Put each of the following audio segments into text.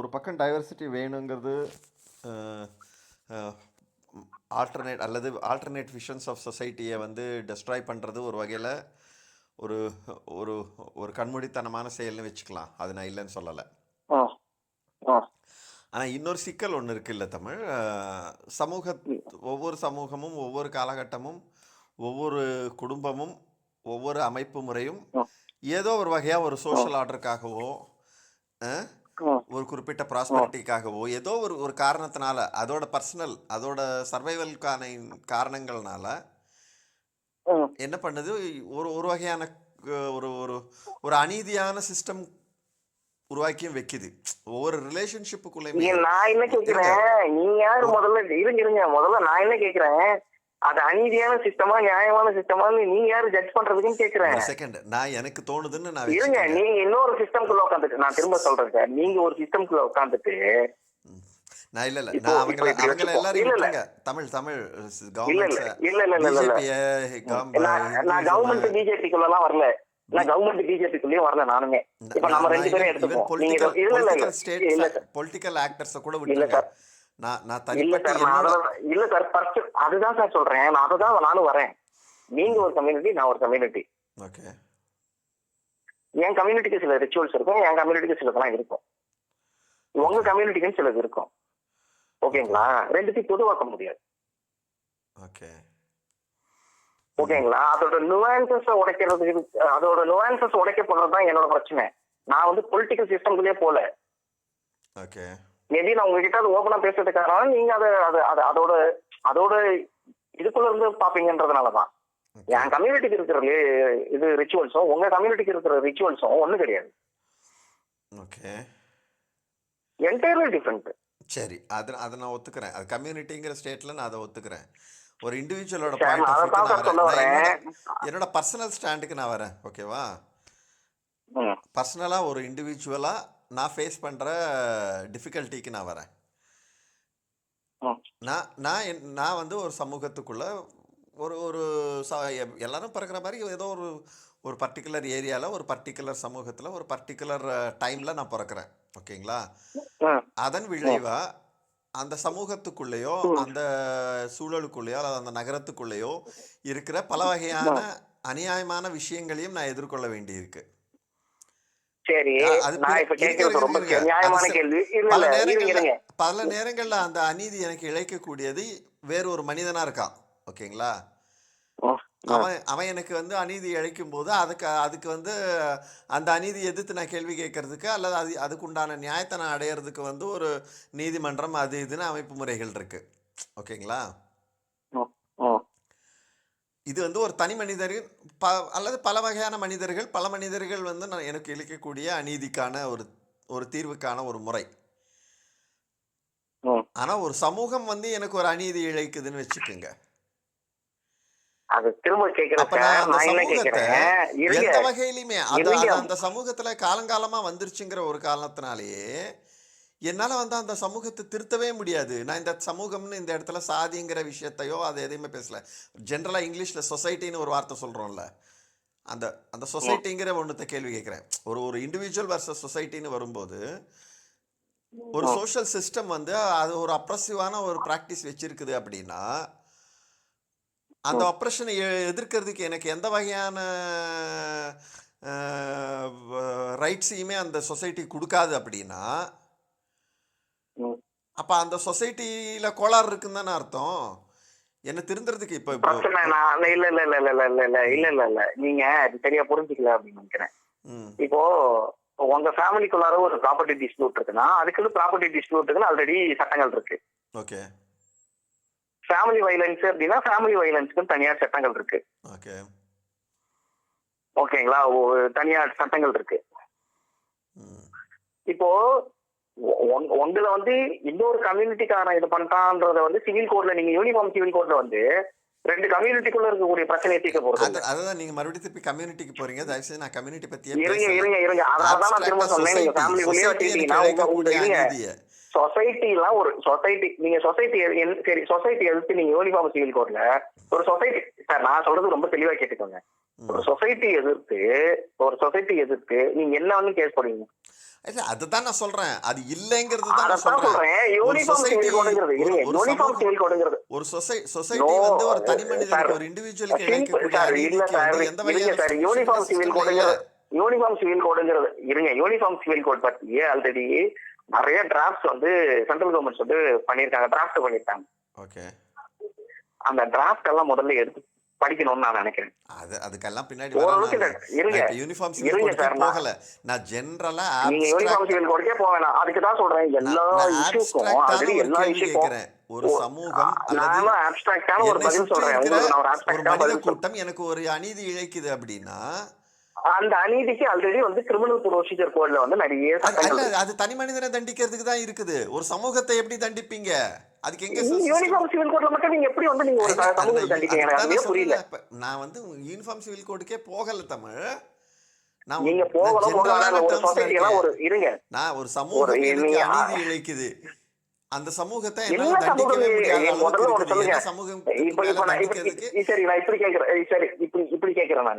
ஒரு பக்கம் டைவர்சிட்டி வேணுங்கிறது ஆல்டர்னேட் விஷன்ஸ் ஆஃப் சொசைட்டியை டெஸ்ட்ராய் பண்ணுறது ஒரு வகையில் ஒரு ஒரு ஒரு கண்மூடித்தனமான செயல்னு வச்சுக்கலாம். அது நான் இல்லைன்னு சொல்லலை. ஆ ஆ ஆனால் இன்னொரு சிக்கல் ஒன்று இருக்கு இல்லை தமிழ். ஒவ்வொரு சமூகமும் ஒவ்வொரு காலகட்டமும் ஒவ்வொரு குடும்பமும் ஒவ்வொரு அமைப்பு முறையும் ஏதோ ஒரு வகையாக ஒரு சோஷியல் ஆர்டருக்காகவோ ஒரு குறிப்பிட்ட ப்ராஸ்பரிட்டிக்காகவோ ஏதோ ஒரு ஒரு காரணத்தினால அதோட சர்வைவல்கான காரணங்கள்னால என்ன பண்ணுது, ஒரு ஒரு வகையான ஒரு ஒரு ஒரு அநீதியான சிஸ்டம் உருவாக்கியும் வைக்குது ஒவ்வொரு ரிலேஷன்ஷிப்புக்குள்ளேயுமே. நான் என்ன கேக்குறேன், நீங்க யாரு முதல்ல இருங்க முதல்ல நான் என்ன கேக்குறேன், அது அநீதியான சிஸ்டமா நியாயமான சிஸ்டமான்னு நீங்க யாரு ஜட்ஜ் பண்றதுக்குன்னு கேக்குறேன். செகண்ட், நான் எனக்கு தோணுதுன்னு நான் இருங்க, நீங்க இன்னொரு சிஸ்டம்குள்ள உட்காந்துட்டு, நான் திரும்ப சொல்றேன் சார், நீங்க ஒரு சிஸ்டம்குள்ள உட்காந்துட்டு நான் இல்ல நான் அவங்கள எல்லாரையும் விட்டுருங்க. தமிழ் நான் கவர்மெண்ட் பிஜேபிக்குள்ள எல்லாம் வரல, நான் கவர்மெண்ட் பிஜேபிக்குள்ளேயும் வரல நானுமே. இப்ப நம்ம ரெண்டு பேரும் எடுத்துப்போம். பொலிட்டிக்கல் ஆக்டர்ஸ் கூட விட்டுருங்க. இல்ல சார், அதுதான் சார் சொல்றேன். நான் அதுதான் நானும் வரேன். நீங்க ஒரு கம்யூனிட்டி, நான் ஒரு கம்யூனிட்டி. ஓகே, என் கம்யூனிட்டிக்கு சில ரிச்சுவல்ஸ் இருக்கும், என் கம்யூனிட்டிக்கு சிலதெல்லாம் இருக்கும், உங்க கம்யூனிட்டிக்கு சிலது இருக்கும். ஓகேங்களா? ரெண்டுத்தையும் பொதுவாக்க முடியாது. ஓகே ஓகேங்களா? அதோட நுவான்சஸ் உடைக்கப்படுறதுதான் என்னோட பிரச்சனை. நான் பொலிட்டிக்கல் சிஸ்டம்குள்ளே போல. ஓகே, மேபி நான் உங்ககிட்ட அது ஓபனா பேசுறதுக்காக நீங்க அதோட அதோட இதுக்குள்ள இருந்து பாப்பீங்கன்றதுனாலதான். என் கம்யூனிட்டிக்கு இருக்கிற இது ரிச்சுவல்ஸும் உங்க கம்யூனிட்டிக்கு இருக்கிற ரிச்சுவல்ஸும் ஒண்ணு கிடையாது. Okay, entirely different. சரி, அதை நான் ஒத்துக்கிறேன். அது கம்யூனிட்டிங்கிற ஸ்டேட்ல நான் அதை ஒத்துக்கிறேன். ஒரு இண்டிவிஜுவலோட என்னோட பர்சனல் ஸ்டாண்டுக்கு நான் வரேன். ஓகேவா? பர்சனலா ஒரு இண்டிவிஜுவலா நான் ஃபேஸ் பண்ற டிஃபிகல்ட்டிக்கு நான் வரேன். நான் ஒரு சமூகத்துக்குள்ள ஒரு ஒரு எல்லாரும் பிறக்கிற மாதிரி ஏதோ ஒரு ஒரு பர்டிகுலர் ஏரியாவில் ஒரு பர்டிகுலர் சமூகத்தில் ஒரு பர்டிகுலர் டைமில் நான் பிறக்கிறேன். ஓகேங்களா? அதன் விளைவா அந்த சமூகத்துக்குள்ளேயோ அந்த சூழலுக்குள்ளேயோ அல்லது அந்த நகரத்துக்குள்ளேயோ இருக்கிற பல வகையான அநியாயமான விஷயங்களையும் நான் எதிர்கொள்ள வேண்டியிருக்கு. பல நேரங்கள்ல அந்த அநீதி எனக்கு இழைக்கக்கூடியது வேற ஒரு மனிதனா இருக்கான். ஓகேங்களா? அவன் எனக்கு அநீதி இழைக்கும் போது அதுக்கு அந்த அநீதி எதிர்த்து நான் கேள்வி கேட்கறதுக்கு அல்லது அதுக்கு உண்டான நியாயத்தை நான் அடையிறதுக்கு ஒரு நீதிமன்றம் அது இதுன்னு அமைப்பு முறைகள் இருக்கு. ஓகேங்களா? இது ஒரு தனி மனிதர்கள் அல்லது பல வகையான மனிதர்கள் பல மனிதர்கள் எனக்கு இழைக்கக்கூடிய அநீதிக்கான ஒரு தீர்வுக்கான ஒரு முறை. ஆனா ஒரு சமூகம் எனக்கு ஒரு அநீதி இழைக்குதுன்னு வச்சுக்கோங்க. அது திரும்ப எந்த வகையிலுமே அந்த சமூகத்துல காலங்காலமா வந்துருச்சுங்கிற ஒரு காரணத்தினாலேயே என்னால அந்த சமூகத்தை திருத்தவே முடியாது. நான் இந்த சமூகம்னு இந்த இடத்துல சாதிங்கிற விஷயத்தையோ அதை எதையுமே பேசல. ஜென்ரலா இங்கிலீஷ்ல சொசைட்டின்னு ஒரு வார்த்தை சொல்றோம்ல, அந்த சொசைட்டிங்கிற ஒன்றத்தை கேள்வி கேட்கிறேன். ஒரு இண்டிவிஜுவல் வர்சஸ் சொசைட்டின்னு வரும்போது ஒரு சோஷியல் சிஸ்டம் அது ஒரு அப்ரசிவான ஒரு பிராக்டிஸ் வச்சிருக்குது அப்படின்னா அந்த ஆப்ரேஷனை எதிர்க்கிறதுக்கு எனக்கு எந்த வகையான ரைட்ஸையுமே அந்த சொசைட்டி கொடுக்காது அப்படின்னா அப்ப அந்த சொசைட்டில கோளாறு இருக்குன்னு தானே அர்த்தம். என்ன திருந்துறதுக்கு இப்ப இல்ல நீங்க சரியா புரிஞ்சுக்கல அப்படின்னு நினைக்கிறேன். இப்போ உங்க ஃபேமிலிக்குள்ளார ஒரு ப்ராப்பர்ட்டி டிஸ்பியூட் இருக்குன்னா அதுக்குன்னு ப்ராப்பர்ட்டி டிஸ்பியூட்டுக்குன்னு ஆல்ரெடி சட்டங்கள் இருக்கு. ஓகே. ஃபேமிலி வயலன்ஸ் அப்படின்னா ஃபேமிலி வயலன்ஸ்க்கு தனியார் சட்டங்கள் இருக்கு. ஓகேங்களா? தனியார் சட்டங்கள் இருக்கு. இப்போ உங்களை இன்னொரு கம்யூனிட்டிக்காரன் இது பண்ணிட்டான்றத சிவில் கோட்ல நீங்க யூனிஃபார்ம் சிவில் கோட்ல ரெண்டு கம்யூனிட்டிக்குள்ள இருக்கக்கூடிய பிரச்சனையை தீர்க்க போறது. அதான் நீங்க மறுபடியும் திருப்பி கம்யூனிட்டிக்கு போறீங்க. தயவுசெய்து நான் கம்யூனிட்டி பத்தி இருங்க அதான் நான் திரும்ப சொன்னேன். நீங்க ஃபேமிலிக்குள்ளேயே வச்சுக்கிட்டீங்கன்னா சொசைட்டி எல்லாம் ஒரு சொசைட்டி, நீங்க சொசைட்டி சரி சொசைட்டி எதிர்த்து நீங்க யூனிஃபார்ம் சிவில் கோட்ல ஒரு சொசைட்டி, சார் நான் சொல்றது ரொம்ப தெளிவா கேட்டுக்கோங்க, ஒரு சொசைட்டி எதிர்த்து நீங்க என்ன கேஸ் போடுவீங்க? இல்ல அதுதான் நான் சொல்றேன். அது இல்லைங்கிறது தான் நான் அதத்தான் சொல்றேன். சொல்றேன். ஒரு யூனிஃபார்ம் சொசைட்டி சிவில் கோடுங்கிறது ஒரு இருங்க. ஒரு யூனிஃபார்ம் சமூகம் சிவில் கோடுங்கிறது ஒரு நோ சொசைட்டி வந்து ஒரு தனி சார். மனிதனுக்கு ஒரு இண்டிவிஜுவலுக்கு சிம்பிள் இழைக்கக்கூடிய சார். இல்ல அநீதிக்கு சார். வந்து எந்த இருங்க வகையான சார். சொல்யூஷனுமே சிஸ்டம்ல இல்ல. யூனிஃபார்ம் சிவில் கோடுங்கிறது இருங்க. யூனிஃபார்ம் சிவில் கோட் பத்தி ஆல்ரெடி நிறைய டிராஃப்ட்ஸ் வந்து சென்ட்ரல் கவர்மெண்ட்ஸ் வந்து பண்ணிருக்காங்க. டிராஃப்ட் பண்ணிருக்காங்க. ஓகே. அந்த டிராஃப்ட் எல்லாம் முதல்ல எடுத்து படிக்கணும்னு நான் நினைக்கிறேன். அதுக்கெல்லாம் பின்னாடி வரேன் ஓரளவுக்கு நானு. இருங்க நான் இப்ப யூனிஃபார்ம் சிவில் இருங்க கோடுக்கே சார். போகல. நான் ஜெனரலா நீங்க யூனிஃபார்ம் சிவில் கோடுக்கே போக வேணாம். அதுக்கு தான் சொல்றேன். எல்லா இஷ்யூக்கும் ஆப்ஸ்ட்ராக்டான ஆல்ரெடி ஒரு எல்லா கேள்வி இஷ்யூக்கும் கேட்கிறேன். ஒரு சமூகம் அல்லது நானும் ஆப்ஸ்ட்ராக்டான ஒரு என்னை பதில் சுற்றி சொல்றேன். இருக்கிற உங்களுக்கு நான் ஒரு ஒரு ஆப்ஸ்ட்ராக்டான மனித பதில் சொல்றேன். கூட்டம் எனக்கு ஒரு அநீதி இழைக்குது அப்படின்னா அந்த அநீதிக்கு ஆல்ரெடி வந்து கிரிமினல் ப்ரொசீஜர் கோட்ல வந்து நிறைய அல்ல சட்டங்கள் இருக்கு. அது தனி மனிதனை தண்டிக்கிறதுக்கு தான் இருக்குது. ஒரு சமூகத்தை எப்படி தண்டிப்பீங்க? அதுக்கு எங்க யூனிஃபார்ம் சிவில் கோட்ல மட்டும் நீங்க எப்படி வந்து நீங்க ஒரு சமூகத்தை தண்டிப்பீங்க? எனக்கு அதுவே புரியல. நான் வந்து யூனிஃபார்ம் சிவில் கோடுக்கே போகல தமிழ். நான் நீங்க போகலாம் ஜெனரலான ஒரு டேர்ம்ஸ்ல சொசைட்டி எல்லாம் இருக்கேன். ஒரு இருங்க நான் ஒரு சமூகம் எனக்கு நீங்க அநீதி இழைக்குது. அந்த சமூகத்தை என்ன என்னால சமூகம் தண்டிக்கவே முடியாத அளவுக்கு முதல்ல ஒரு இருக்குது. சொல்லுங்க. என்ன சமூகம் இப்ப மேல இப்ப நான் தண்டிக்கிறதுக்கு சரி நான் இப்படி கேட்கிறேன். சரி இப்படி கேட்கிறேன்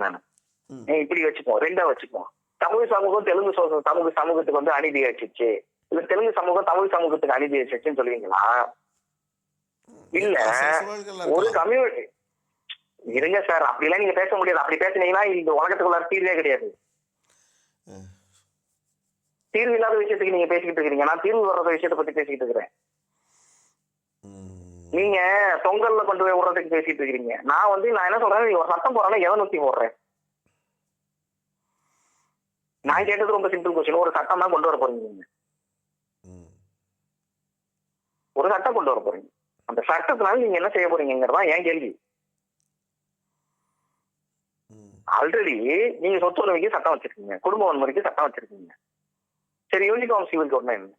நான். ம், இப்படி வச்சுப்போம். ரெண்டா வச்சுப்போம். தமிழ் சமூகம் தெலுங்கு சமூகத்துக்கு வந்து அநீதி இழைச்சிச்சு. இல்ல தெலுங்கு சமூகம் தமிழ் சமூகத்துக்கு அநீதி இழைச்சிச்சுன்னு சொல்லுவீங்களா? இல்ல சில சூழல்கள்ல ஒரு இருக்கலாம். கம்யூனிட்டி இருங்க சார். அப்படிலாம் நீங்க பேச முடியாது. அப்படி பேசுனீங்கன்னா இந்த உலகத்துக்குள்ள தீர்வே கிடையாது. தீர்வு இல்லாத விஷயத்துக்கு நீங்க பேசிக்கிட்டு இருக்கிறீங்க. நான் தீர்வு வர்ற விஷயத்தை பத்தி பேசிக்கிட்டு இருக்கிறேன். ம், நீங்க தொங்கல்ல கொண்டு போய் விடுறதுக்கு பேசிட்டு இருக்கிறீங்க. நான் என்ன சொல்றேன், நீங்க ஒரு சட்டம் போறேன்னா எதை நோக்கி போடுறேன்? நான் கேட்டது ரொம்ப சிம்பிள் கொஸ்டின். ஒரு சட்டம் தான் கொண்டு வர போறீங்க நீங்க. ம், ஒரு சட்டம் கொண்டு வர போறீங்க. அந்த சட்டத்தினால நீங்க என்ன செய்ய போறீங்கிறதா என் கேள்வி. ம். ஆல்ரெடி நீங்க சொத்து உரிமைக்கு சட்டம் வச்சிருக்கீங்க. குடும்ப வன்முறைக்கு சட்டம் வச்சிருக்கீங்க. சரி யூனிஃபார்ம் சிவில் கோட்னா என்ன?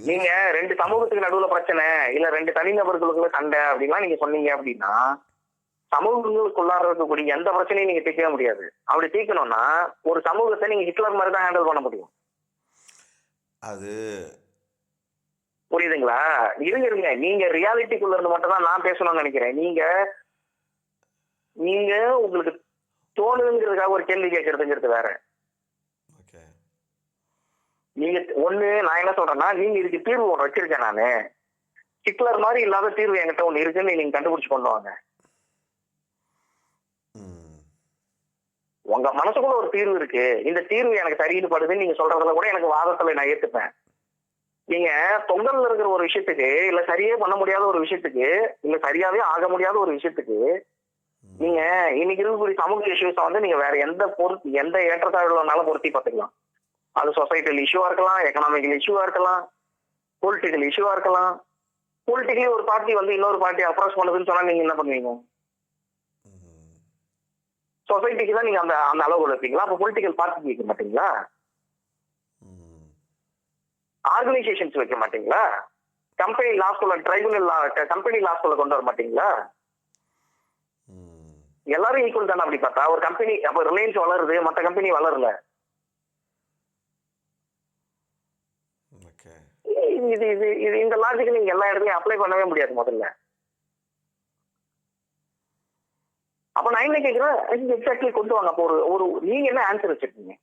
நீங்க ரெண்டு சமூகத்துக்கு நடுவுல பிரச்சனை இல்ல ரெண்டு தனிநபர்களுக்குள்ள சண்டை அப்படின்லாம் நீங்க சொன்னீங்க அப்படின்னா சமூகங்களுக்குள்ளார இருக்கக்கூடிய எந்த பிரச்சனையும் நீங்க தீர்க்கவே முடியாது. அப்படி தீர்க்கணும்னா ஒரு சமூகத்தை நீங்க ஹிட்லர் மாதிரி தான் ஹேண்டில் பண்ண முடியும். அது புரியுதுங்களா? இருங்க நீங்க ரியாலிட்டிக்குள்ள இருந்து மட்டும் தான் நான் பேசணும்னு நினைக்கிறேன். நீங்க உங்களுக்கு தோணுங்கிறதுக்காக ஒரு கேள்வி கேட்கறதுங்கிறது வேற. ஓகே. நீங்க நான் என்ன சொல்றேன்னா, நீங்க இதுக்கு தீர்வு ஒன்று வச்சிருக்கேன் நானு. ஹிட்லர் மாதிரி இல்லாத தீர்வு என்கிட்ட ஒண்ணு இருக்குன்னு நீங்க கண்டுபிடிச்சு கொண்டு வாங்க. ம், உங்க மனசுக்குள்ள ஒரு தீர்வு இருக்கு. இந்த தீர்வு எனக்கு சரின்னு படுதுன்னு நீங்க சொல்றதுல கூட எனக்கு வாதத்துல நான் ஏத்துப்பேன். நீங்க தொங்கல்ல இருக்கிற ஒரு விஷயத்துக்கு இல்ல சரியே பண்ண முடியாத ஒரு விஷயத்துக்கு இல்ல சரியாவே ஆக முடியாத ஒரு விஷயத்துக்கு நீங்க இன்னைக்கு இருக்கக்கூடிய சமூக இஷ்யூஸை வந்து நீங்க வேற எந்த ஏற்றத்தாழ்வுனாலும் பொருத்தி பார்த்துக்கலாம். அது சொசைட்டல் இஷ்யூவா இருக்கலாம், எக்கனாமிக்கல் இஷ்யூவா இருக்கலாம், பொலிட்டிக்கல் இஷ்யூவா இருக்கலாம். பொலிட்டிக்கலி ஒரு பார்ட்டி வந்து இன்னொரு பார்ட்டி அப்ரோச் பண்ணுதுன்னு சொன்னா நீங்க என்ன பண்ணுவீங்க? ம். சொசைட்டிக்கு தான் நீங்க அந்த அந்த அளவு வைப்பீங்களா? அப்ப பொலிட்டிக்கல் பார்ட்டி வைக்க மாட்டீங்களா? ம். ஆர்கனைசேஷன்ஸ் வைக்க மாட்டீங்களா? கம்பெனி லாஸ்குள்ள ட்ரைபுனல் கம்பெனி லாஸ்குள்ள கொண்டு வர மாட்டீங்களா? ம். எல்லாரும் ஈக்குவல் தானே அப்படி பார்த்தா? ஒரு கம்பெனி அப்ப ரிலையன்ஸ் வளருது, மற்ற கம்பெனி வளரல. ஓகே. இது இது இது இந்த லாஜிக் நீங்க எல்லா இடத்துலயும் அப்ளை பண்ணவே முடியாது முதல்ல. அப்ப நான் என்ன கேட்கிறேன், எக்ஸாக்ட்லி கொண்டு வாங்க. அப்போ ஒரு நீங்க என்ன ஆன்சர் வச்சிருக்கீங்க?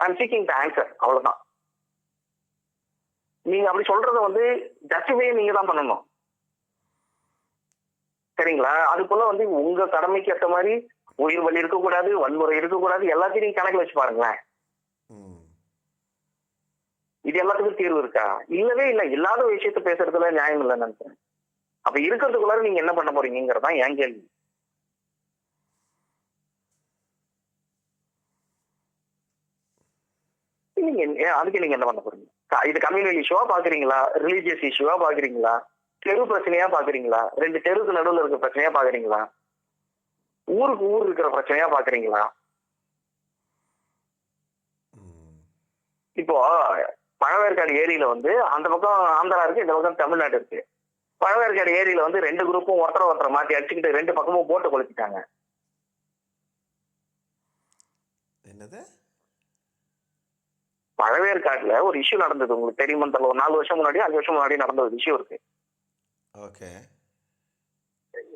I'm seeking the answer. அவ்வளவுதான். நீங்க அப்படி சொல்றத வந்து ஜஸ்டிஃபை நீங்க தான் பண்ணணும். சரிங்களா? அதுக்குள்ள வந்து உங்க கடமைக்கு ஏற்ற மாதிரி உயிர் வலி இருக்கக்கூடாது, வன்முறை இருக்கக்கூடாது, எல்லாத்தையும் நீங்க கணக்கு வச்சு பாருங்களேன். ம். இது எல்லாத்துக்கும் தீர்வு இருக்கா? இல்லவே இல்ல. இல்லாத விஷயத்த பேசுறதுல நியாயம் இல்லைன்னு நினைக்கிறேன். அப்ப இருக்கிறதுக்குள்ளார நீங்க என்ன பண்ண போறீங்கிறதான் என் கேள்வி. அதுக்கு நீங்க என்ன பண்ண போறீங்க? இது கம்யூனல் இஷ்யூவா பாக்குறீங்களா? ரிலீஜியஸ் இஷ்யூவா பாக்குறீங்களா? தெரு பிரச்சனையா பாக்குறீங்களா? ரெண்டு தெருக்கு நடுவுல இருக்க பிரச்சனையா பாக்குறீங்களா? ஊருக்கு ஊர் இருக்கிற பிரச்சனையா பாக்குறீங்களா? ம். இப்போ பழவேற்காடு ஏரியில வந்து அந்த பக்கம் ஆந்திரா இருக்கு, இந்த பக்கம் தமிழ்நாடு இருக்கு. பழவேற்காடு ஏரியில வந்து ரெண்டு குரூப்பும் ஒருத்தரை மாத்தி அடிச்சுக்கிட்டு ரெண்டு பக்கமும் போட்டு கொளுத்திட்டாங்க. என்னது? பழவேற்காடுல ஒரு இஷ்யூ நடந்தது. உங்களுக்கு தெரியுமா? ஒரு 4 வருஷம் முன்னாடி 5 வருஷம் முன்னாடி நடந்த ஒரு இஷ்யூ இருக்கு. ஓகே.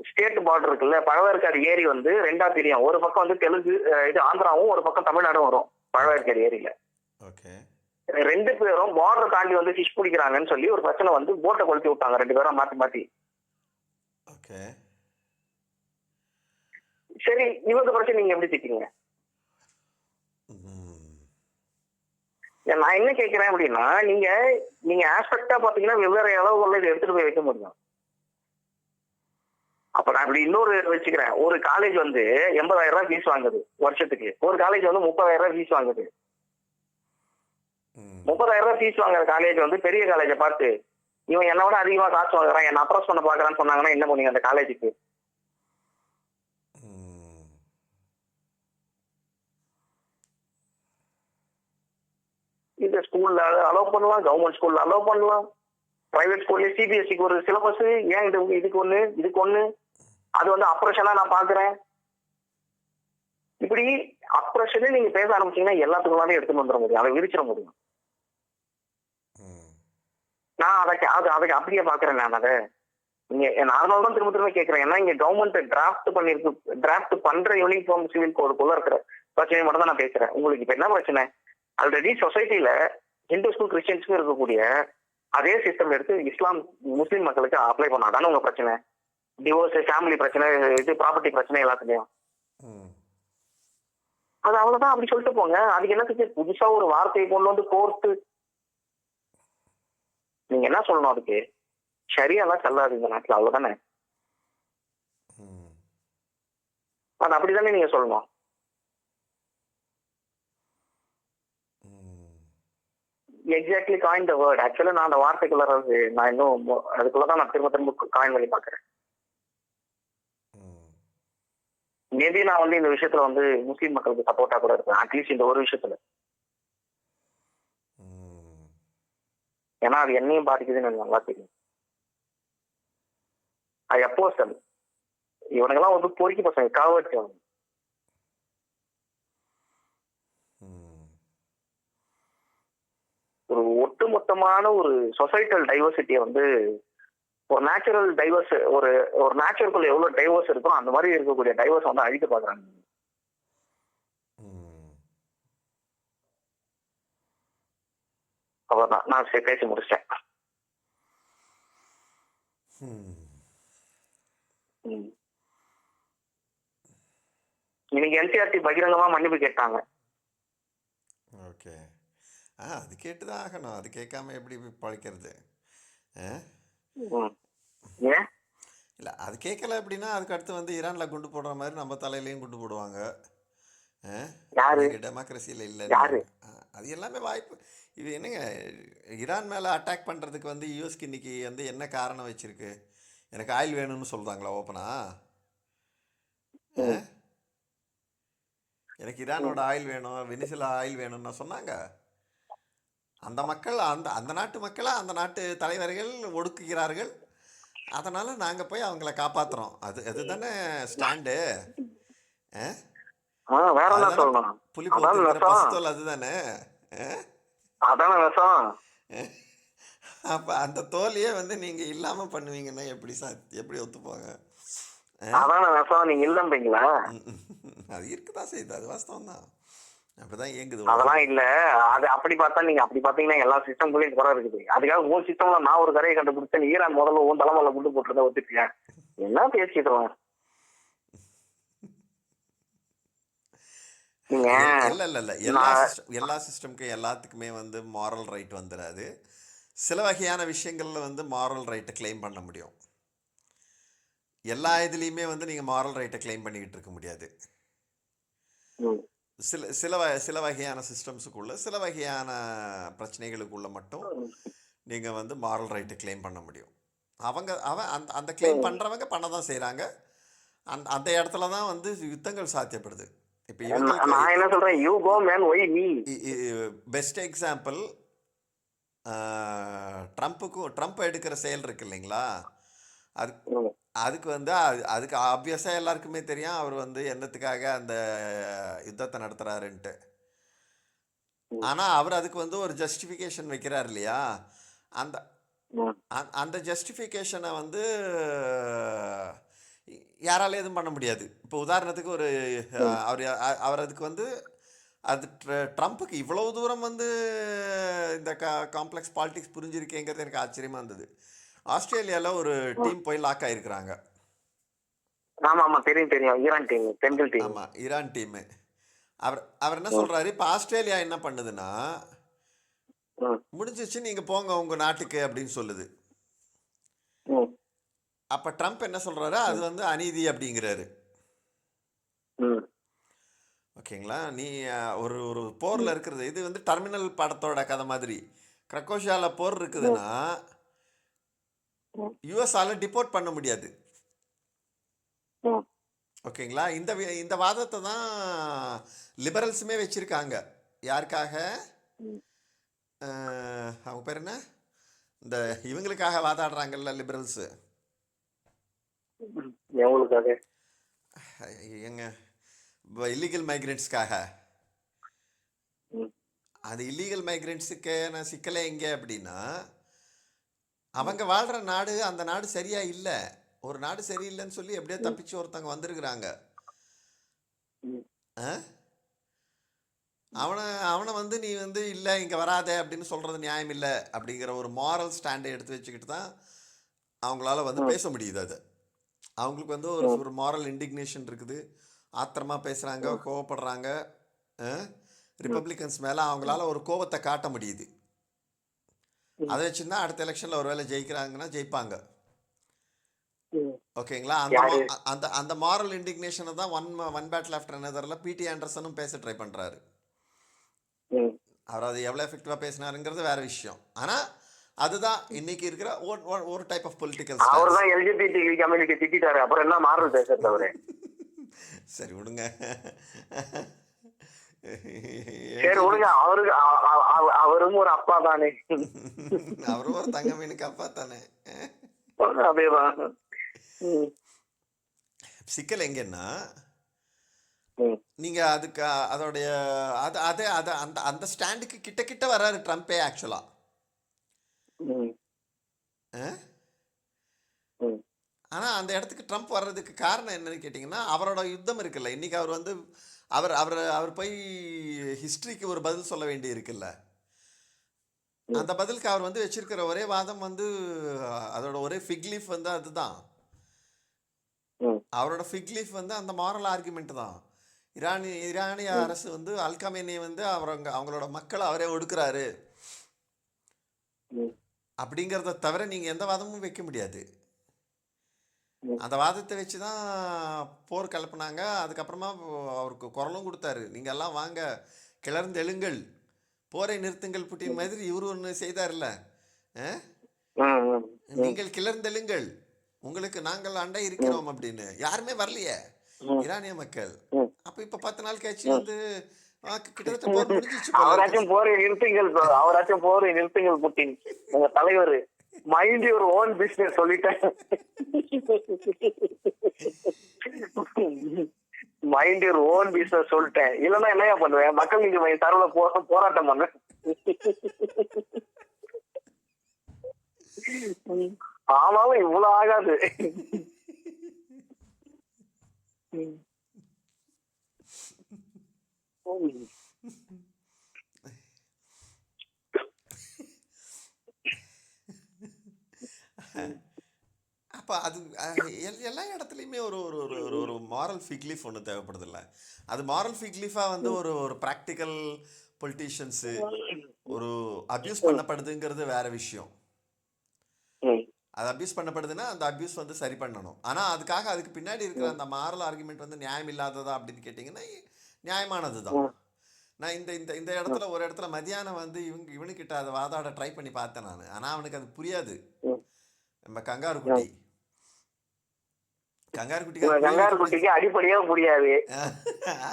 ஸ்டேட் பார்டர் இருக்குல்ல, பழவேற்காடு ஏரி வந்து ரெண்டா பிரியும். ஒரு பக்கம் வந்து தெலுங்கு இது ஆந்திராவும், ஒரு பக்கம் தமிழ்நாடும் வரும். பழவேற்கரை ஏரியில. ஓகே. 2 பேரும் பார்டர் தாண்டி வந்து ஃபிஷ் பிடிக்கிறாங்கன்னு சொல்லி ஒரு பிரச்சனை வந்து போட்டை கொளுத்தி விட்டாங்க 2 பேரும் மாத்தி மாத்தி. ஓகே. சரி, இவங்க பிரச்சனை நீங்க எப்படி திட்டீங்க? நான் என்ன கேட்கிறேன் அப்படின்னா, நீங்க நீங்க ஆஸ்பெக்டா பாத்தீங்கன்னா வெவ்வேறு அளவுகள்ல இதை எடுத்துட்டு போய் வைக்க முடியும். அப்ப நான் இப்படி இன்னொரு வச்சுக்கிறேன். ஒரு காலேஜ் வந்து 80,000 ரூபாய் ஃபீஸ் வாங்குது வருஷத்துக்கு. ஒரு காலேஜ் வந்து 30,000 ரூபாய் ஃபீஸ் வாங்குது. 30,000 ரூபாய் ஃபீஸ் வாங்குற காலேஜ் வந்து பெரிய காலேஜை பார்த்து இவன் என்னை விட அதிகமா காசு வாங்குறான், என்ன அப்ரோச் பண்ண பாக்குறான்னு சொன்னாங்கன்னா என்ன பண்ணுவீங்க அந்த காலேஜுக்கு? இந்த ஸ்கூல்ல அலோவ் பண்ணலாம், கவர்மெண்ட் ஸ்கூல்ல அலோவ் பண்ணலாம், பிரைவேட் ஸ்கூல்ல சிபிஎஸ்சிக்கு ஒரு சிலபஸ், ஏன் இதுக்கு ஒண்ணு அது வந்து அப்ரேஷனா நான் பாக்குறேன். இப்படி அப்ரேஷனே நீங்க பேச ஆரம்பிச்சீங்கன்னா எல்லாத்துக்குள்ளாலே எடுத்துட்டு வந்துட முடியும், அதை விரிச்சிட முடியும். நான் அதை அப்படியே பாக்குறேன். நான் அதை நீங்க அதனால தான் திரும்ப திரும்ப கேட்கறேன். ஏன்னா இங்க கவர்மெண்ட் டிராஃப்ட் பண்ற யூனிஃபார்ம் சிவில் கோடுக்குள்ள இருக்கிற பிரச்சனை மட்டும் தான் நான் பேசுறேன். உங்களுக்கு இப்ப என்ன பிரச்சனை? ஆல்ரெடி சொசைட்டில ஹிந்துஸ்க்கும் கிறிஸ்டியன்ஸ்க்கும் இருக்கக்கூடிய அதே சிஸ்டம் எடுத்து முஸ்லீம் மக்களுக்கு அப்ளை பண்ணாதானே உங்க பிரச்சனை? டிவோர்ஸ், ஃபேமிலி பிரச்சனை, ப்ராப்பர்ட்டி பிரச்சனை எல்லாத்துலயும் அது அவ்வளவுதான். அப்படி சொல்லிட்டு போங்க. அதுக்கு என்னத்துக்கு புதுசா ஒரு வார்த்தையை கொண்டு வந்து கோர்த்து நீங்க என்ன சொல்லணும்? அதுக்கு சரியாலாம் செல்லாது இந்த நாட்டுல, அவ்வளவுதானே. அது அப்படித்தானே நீங்க சொல்லணும். Exactly coin the word. ஆக்சுவலா நான் அந்த வார்த்தைக்குள்ள நான் இன்னும் அதுக்குள்ளதான் நான் திரும்ப திரும்ப காயின் பண்ணி பாக்குறேன். மேபி நான் வந்து இந்த விஷயத்துல வந்து முஸ்லீம் மக்களுக்கு சப்போர்ட்டா கூட இருப்பேன், அட்லீஸ்ட் இந்த ஒரு விஷயத்துல. ஏன்னா அது என்னையும் பாதிக்குதுன்னு எனக்கு நல்லா தெரியும். ஐ அப்போஸ் தம். இவனுங்கெல்லாம் வந்து பொறுக்கி பசங்க, காவர்ட்ஸ். ஒரு ஒட்டுமொத்தமான ஒரு சொசைட்டல் டைவர்சிட்டியை வந்து ஒரு நேச்சுரல் டைவர்ஸ், ஒரு நேச்சுரலுக்குள்ள எவ்வளவு டைவர்ஸ் இருக்கும் அந்த மாதிரி இருக்கக்கூடிய டைவர்ஸ் வந்து அழிக்க பாக்குறாங்க. அவ்வளவுதான், நான் பேசி முடிச்சிட்டேன். இன்னைக்கு என்சிஆர்டி பகிரங்கமா மன்னிப்பு கேட்டாங்க. ஓகே. அது கேட்டுதான் ஆகணும். அது கேட்காம எப்படி பழைக்கிறது? இல்லை, அது கேட்கல அப்படின்னா அதுக்கு அடுத்து வந்து ஈரானில் குண்டு போடுற மாதிரி நம்ம தலையிலையும் குண்டு போடுவாங்க. டெமோக்ரஸியில் இல்லை. அது எல்லாமே வாய்ப்பு. இது என்னங்க, ஈரான் மேலே அட்டாக் பண்ணுறதுக்கு வந்து யூஎஸ்க்கு இன்னைக்கு வந்து என்ன காரணம் வச்சிருக்கு? எனக்கு ஆயில் வேணும்னு சொல்கிறாங்களா ஓப்பனா? எனக்கு ஈரானோட ஆயில் வேணும், வெனிசுலா ஆயில் வேணும்னு சொன்னாங்க. அந்த மக்கள் அந்த நாட்டு மக்களை அந்த நாட்டு தலைவர்கள் ஒடுக்குகிறார்கள். அதனால் நாங்கள் போய் அவங்கள காப்பாற்றுறோம். அதுதானே ஸ்டாண்டு. புலிப்போல் பசுத்தோல் அதுதானே. அப்போ அந்த தோலையே வந்து நீங்கள் இல்லாமல் பண்ணுவீங்கன்னா எப்படி ஒத்துப்பாங்க? அது இருக்குதான் செய்யுது, அது வாஸ்தவம் தான். அப்படிதான் இயங்குது. அதெல்லாம் இல்ல, அது அப்படி பார்த்தா நீங்க அப்படி பாத்தீங்கன்னா எல்லா சிஸ்டம்குள்ளயும் குறை இருக்குது. அதுக்காக உன் சிஸ்டம்ல நான் ஒரு கரையை கண்டுபிடிச்சேன், ஈரான் முதல்ல உன் தலைமையில குண்டு போட்டுருந்தா ஒத்துப்பியா? என்ன பேசிக்கிறோம் எல்லா சிஸ்டம்க்கும் எல்லாத்துக்குமே வந்து மாரல் ரைட் வந்துடாது. சில வகையான விஷயங்கள்ல வந்து மாரல் ரைட்டை கிளைம் பண்ண முடியும். எல்லா இதுலேயுமே வந்து நீங்கள் மாரல் ரைட்டை கிளைம் பண்ணிக்கிட்டு இருக்க முடியாது. சில வகையான சிஸ்டம்ஸுக்குள்ள சில வகையான பிரச்சனைகளுக்குள்ள மட்டும் நீங்கள் வந்து மாரல் ரைட்டை கிளைம் பண்ண முடியும். அந்த கிளைம் பண்ணுறவங்க பண்ண தான் செய்கிறாங்க. அந்த இடத்துல தான் வந்து யுத்தங்கள் சாத்தியப்படுது. இப்போ பெஸ்ட் எக்ஸாம்பிள் ட்ரம்ப் எடுக்கிற செயல் இருக்கு இல்லைங்களா? அதுக்கு வந்து அதுக்கு ஆப்வியஸாக எல்லாருக்குமே தெரியும் அவர் வந்து என்னத்துக்காக அந்த யுத்தத்தை நடத்துகிறாருன்ட்டு. ஆனால் அவர் அதுக்கு வந்து ஒரு ஜஸ்டிஃபிகேஷன் வைக்கிறார் இல்லையா? அந்த ஜஸ்டிஃபிகேஷனை வந்து யாரால எதுவும் பண்ண முடியாது. இப்போ உதாரணத்துக்கு அவர் அதுக்கு வந்து அது ட்ரம்ப்புக்கு இவ்வளவு தூரம் வந்து இந்த காம்ப்ளெக்ஸ் பாலிடிக்ஸ் புரிஞ்சிருக்கேங்கிறது எனக்கு ஆச்சரியமா இருந்தது. ஆஸ்திரேலியாவில் ஒரு டீம் போய் லாக் ஆயிருக்கிறாங்க. ஆமா ஆமா, தெரியும் தெரியும், ஈரான் டீம், பெண்கள் டீம். ஆமாம், ஈரான் டீமு. அவர் அவர் என்ன சொல்றாரு, இப்போ ஆஸ்திரேலியா என்ன பண்ணுதுன்னா, முடிஞ்சிச்சு நீங்கள் போங்க உங்கள் நாட்டுக்கு அப்படின்னு சொல்லுது. அப்போ ட்ரம்ப் என்ன சொல்றாரு, அது வந்து அநீதி அப்படிங்கிறாரு. ஓகேங்களா? நீ ஒரு ஒரு போரில் இருக்கிறது, இது வந்து டெர்மினல் படத்தோட கதை மாதிரி. கிரக்கோஷியாவில் போர் இருக்குதுன்னா யூஎஸ்ஆல டிபோர்ட் பண்ண முடியாது. ஓகேங்களா? இந்த இந்த வாதத்தை தான் லிபரல்ஸுமே வச்சிருக்காங்க. யாருக்காக? அவங்க பேர் என்ன, இந்த இவங்களுக்காக வாதாடுறாங்கல்ல லிபரல்ஸு, எங்களுக்காக எங்க இல்லீகல் மைக்ரெண்ட்ஸ்க்காக. அது இல்லீகல் மைக்ரெண்ட்ஸுக்கு நான் சிக்கலே எங்கே அப்படின்னா, அவங்க வாழ்கிற நாடு, அந்த நாடு சரியா இல்லை, ஒரு நாடு சரியில்லைன்னு சொல்லி எப்படியோ தப்பிச்சு ஒருத்தவங்க வந்திருக்கிறாங்க. அவனை அவனை வந்து நீ வந்து இல்லை இங்கே வராத அப்படின்னு சொல்கிறது நியாயம் இல்லை அப்படிங்கிற ஒரு மாரல் ஸ்டாண்டை எடுத்து வச்சுக்கிட்டு தான் அவங்களால வந்து பேச முடியுது. அது அவங்களுக்கு வந்து ஒரு ஒரு மாரல் இண்டிக்னேஷன் இருக்குது, ஆத்திரமா பேசுகிறாங்க, கோவப்படுறாங்க. ரிப்பப்ளிகன்ஸ் மேலே அவங்களால ஒரு கோபத்தை காட்ட முடியுது. அதை வச்சுருந்தா அடுத்த எலெக்ஷனில் ஒரு வேளை ஜெயிக்கிறாங்கன்னா ஜெயிப்பாங்க. ஓகேங்களா? அந்த அந்த அந்த மாரல் இண்டிக்னேஷனை தான் ஒன் பேட்டில் ஆஃப்டர் அனதரில் பிடி ஆண்டர்சனும் பேச ட்ரை பண்ணுறாரு. அவர் அது எவ்வளோ எஃபெக்டிவாக பேசினாருங்கிறது வேற விஷயம். ஆனால் அதுதான் இன்னைக்கு இருக்கிற ஒரு டைப் ஆஃப் பொலிட்டிக்கல். அவர் தான் எல்ஜிபிடி கம்யூனிட்டி திட்டாரு, அப்புறம் என்ன மாரல் பேசுறது அவரு? சரி விடுங்க, சரி விடுங்க. அவருக்கு அவரும் ஒரு அப்பா தானே, அவரும் ஒரு தங்க மீனுக்கு அப்பா தானே. அதேதான் சிக்கல் எங்கன்னா, நீங்க அதுக்கு அதோடைய அது அதே அதை அந்த அந்த ஸ்டாண்டுக்கு கிட்ட கிட்ட வர்றாரு ட்ரம்ப்பே ஆக்சுவலா. ஆனா அந்த இடத்துக்கு ட்ரம்ப் வர்றதுக்கு காரணம் என்னன்னு கேட்டிங்கன்னா, அவரோட யுத்தம் இருக்குல்ல. இன்னைக்கு அவர் வந்து அவர் அவர் அவர் போய் ஹிஸ்டரிக்கு ஒரு பதில் சொல்ல வேண்டி இருக்குல்ல. அந்த பதிலுக்கு அவர் வந்து வச்சிருக்கிற ஒரே வாதம் வந்து, அதோட ஒரே ஃபிக் லீஃப் வந்து அதுதான். அவரோட ஃபிக் லீஃப் வந்து அந்த மாரல் ஆர்குமெண்ட் தான். ஈரானிய அரசு வந்து அல்கமேனியை வந்து அவங்களோட மக்களை அவரே ஒடுக்குறாரு அப்படிங்கிறத தவிர நீங்க எந்த வாதமும் வைக்க முடியாது. அந்த வாதத்தை வச்சு தான் போர் கலப்புனாங்க. அதுக்கப்புறமா அவருக்கு குரலும் கொடுத்தாரு, நீங்க எல்லாம் வாங்க கிளர்ந்து எழுங்கள், போரை நிறுத்துங்கள் புட்டின் மாதிரி இவரு ஒன்று செய்தார்ல. நீங்கள் கிளர்ந்தெழுங்கள், உங்களுக்கு நாங்கள் அண்டை இருக்கிறோம் அப்படின்னு. யாருமே வரலையே ஈரானிய மக்கள். அப்ப இப்ப 10 நாள் கழிச்சு வந்து கிட்டத்தட்ட போர் முடிஞ்சிச்சு. அவராச்சும் போரை நிறுத்துங்கள், அவராச்சும் போரை நிறுத்துங்கள் புட்டின், உங்க தலைவர் மைண்ட் யுவர் ஓன் பிசினஸ் சொல்லிட்டேன். மைண்ட் யுவர் ஓன் பிசினஸ் சொல்லிட்டேன். இல்லன்னா என்னையா பண்ணுவேன்? மக்கள் நீதி மையம் தரவுல போராட்டம் பண்ண. ஆனாலும் இவ்வளவு ஆகாது. அப்போ அது எல்லா இடத்துலையுமே ஒரு ஒரு ஒரு ஒரு ஒரு மாரல் ஃபிக்லீஃப் ஒன்று தேவைப்படுது இல்லை. அது மாரல் ஃபிக்லீஃபாக வந்து ஒரு ஒரு ப்ராக்டிக்கல் பொலிட்டீஷியன்ஸு ஒரு அப்யூஸ் பண்ணப்படுதுங்கிறது வேற விஷயம். அது அப்யூஸ் பண்ணப்படுதுன்னா அந்த அப்யூஸ் வந்து சரி பண்ணணும். ஆனால் அதுக்கு பின்னாடி இருக்கிற அந்த மாரல் ஆர்குமெண்ட் வந்து நியாயம் இல்லாததா அப்படின்னு கேட்டிங்கன்னா நியாயமானது தான். நான் இந்த இந்த இந்த இடத்துல ஒரு இடத்துல மதியானம் வந்து இவனுக்கிட்ட அதை வாதாட ட்ரை பண்ணி பார்த்தேன் நான். ஆனால் அவனுக்கு அது புரியாது. நம்ம கங்காரு குட்டிக்கு அடிப்படையா புரியாது.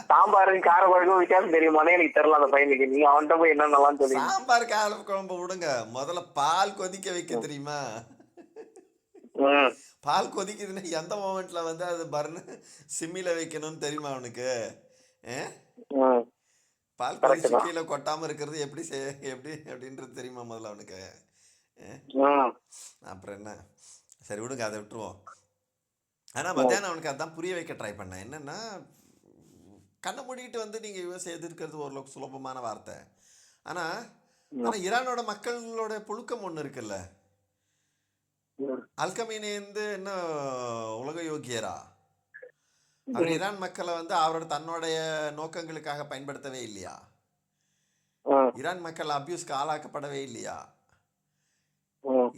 சாம்பாருக்கு கார குழம்பு வித்தியாசம் தெரியுமானே எனக்கு தெரியல அந்த பையனுக்கு. நீங்க அவன்கிட்ட போய் என்ன நல்லா சொல்லி, சாம்பார் கார குழம்பு விடுங்க, முதல்ல பால் கொதிக்க வைக்க தெரியுமா? பால் கொதிக்குதுன்னா எந்த மொமெண்ட்ல வந்து அது பர்னு சிம்மில வைக்கணும்னு தெரியுமா அவனுக்கு? பால் கொதிச்சு கீழே கொட்டாம இருக்கிறது எப்படி எப்படி அப்படின்றது தெரியுமா முதல்ல அவனுக்கு? அப்புறம் என்ன, சரி விடுங்க, அதை விட்டுருவோம். ஆனால் மத்தியானம் அவனுக்கு அதான் புரிய வைக்க ட்ரை பண்ணேன். என்னன்னா, கண்ணை மூடிட்டு வந்து நீங்கள் யுஎஸ் எதிர்க்கிறது ஓரளவுக்கு சுலபமான வார்த்தை. ஆனால் ஆனால் ஈரானோட மக்களோட புழுக்கம் ஒன்று இருக்குல்ல. அல்கமீனி வந்து என்ன உலக யோகியரா? அவர் ஈரான் மக்களை வந்து அவரோட தன்னுடைய நோக்கங்களுக்காக பயன்படுத்தவே இல்லையா? ஈரான் மக்கள் அபியூஸ்க்கு ஆளாக்கப்படவே இல்லையா?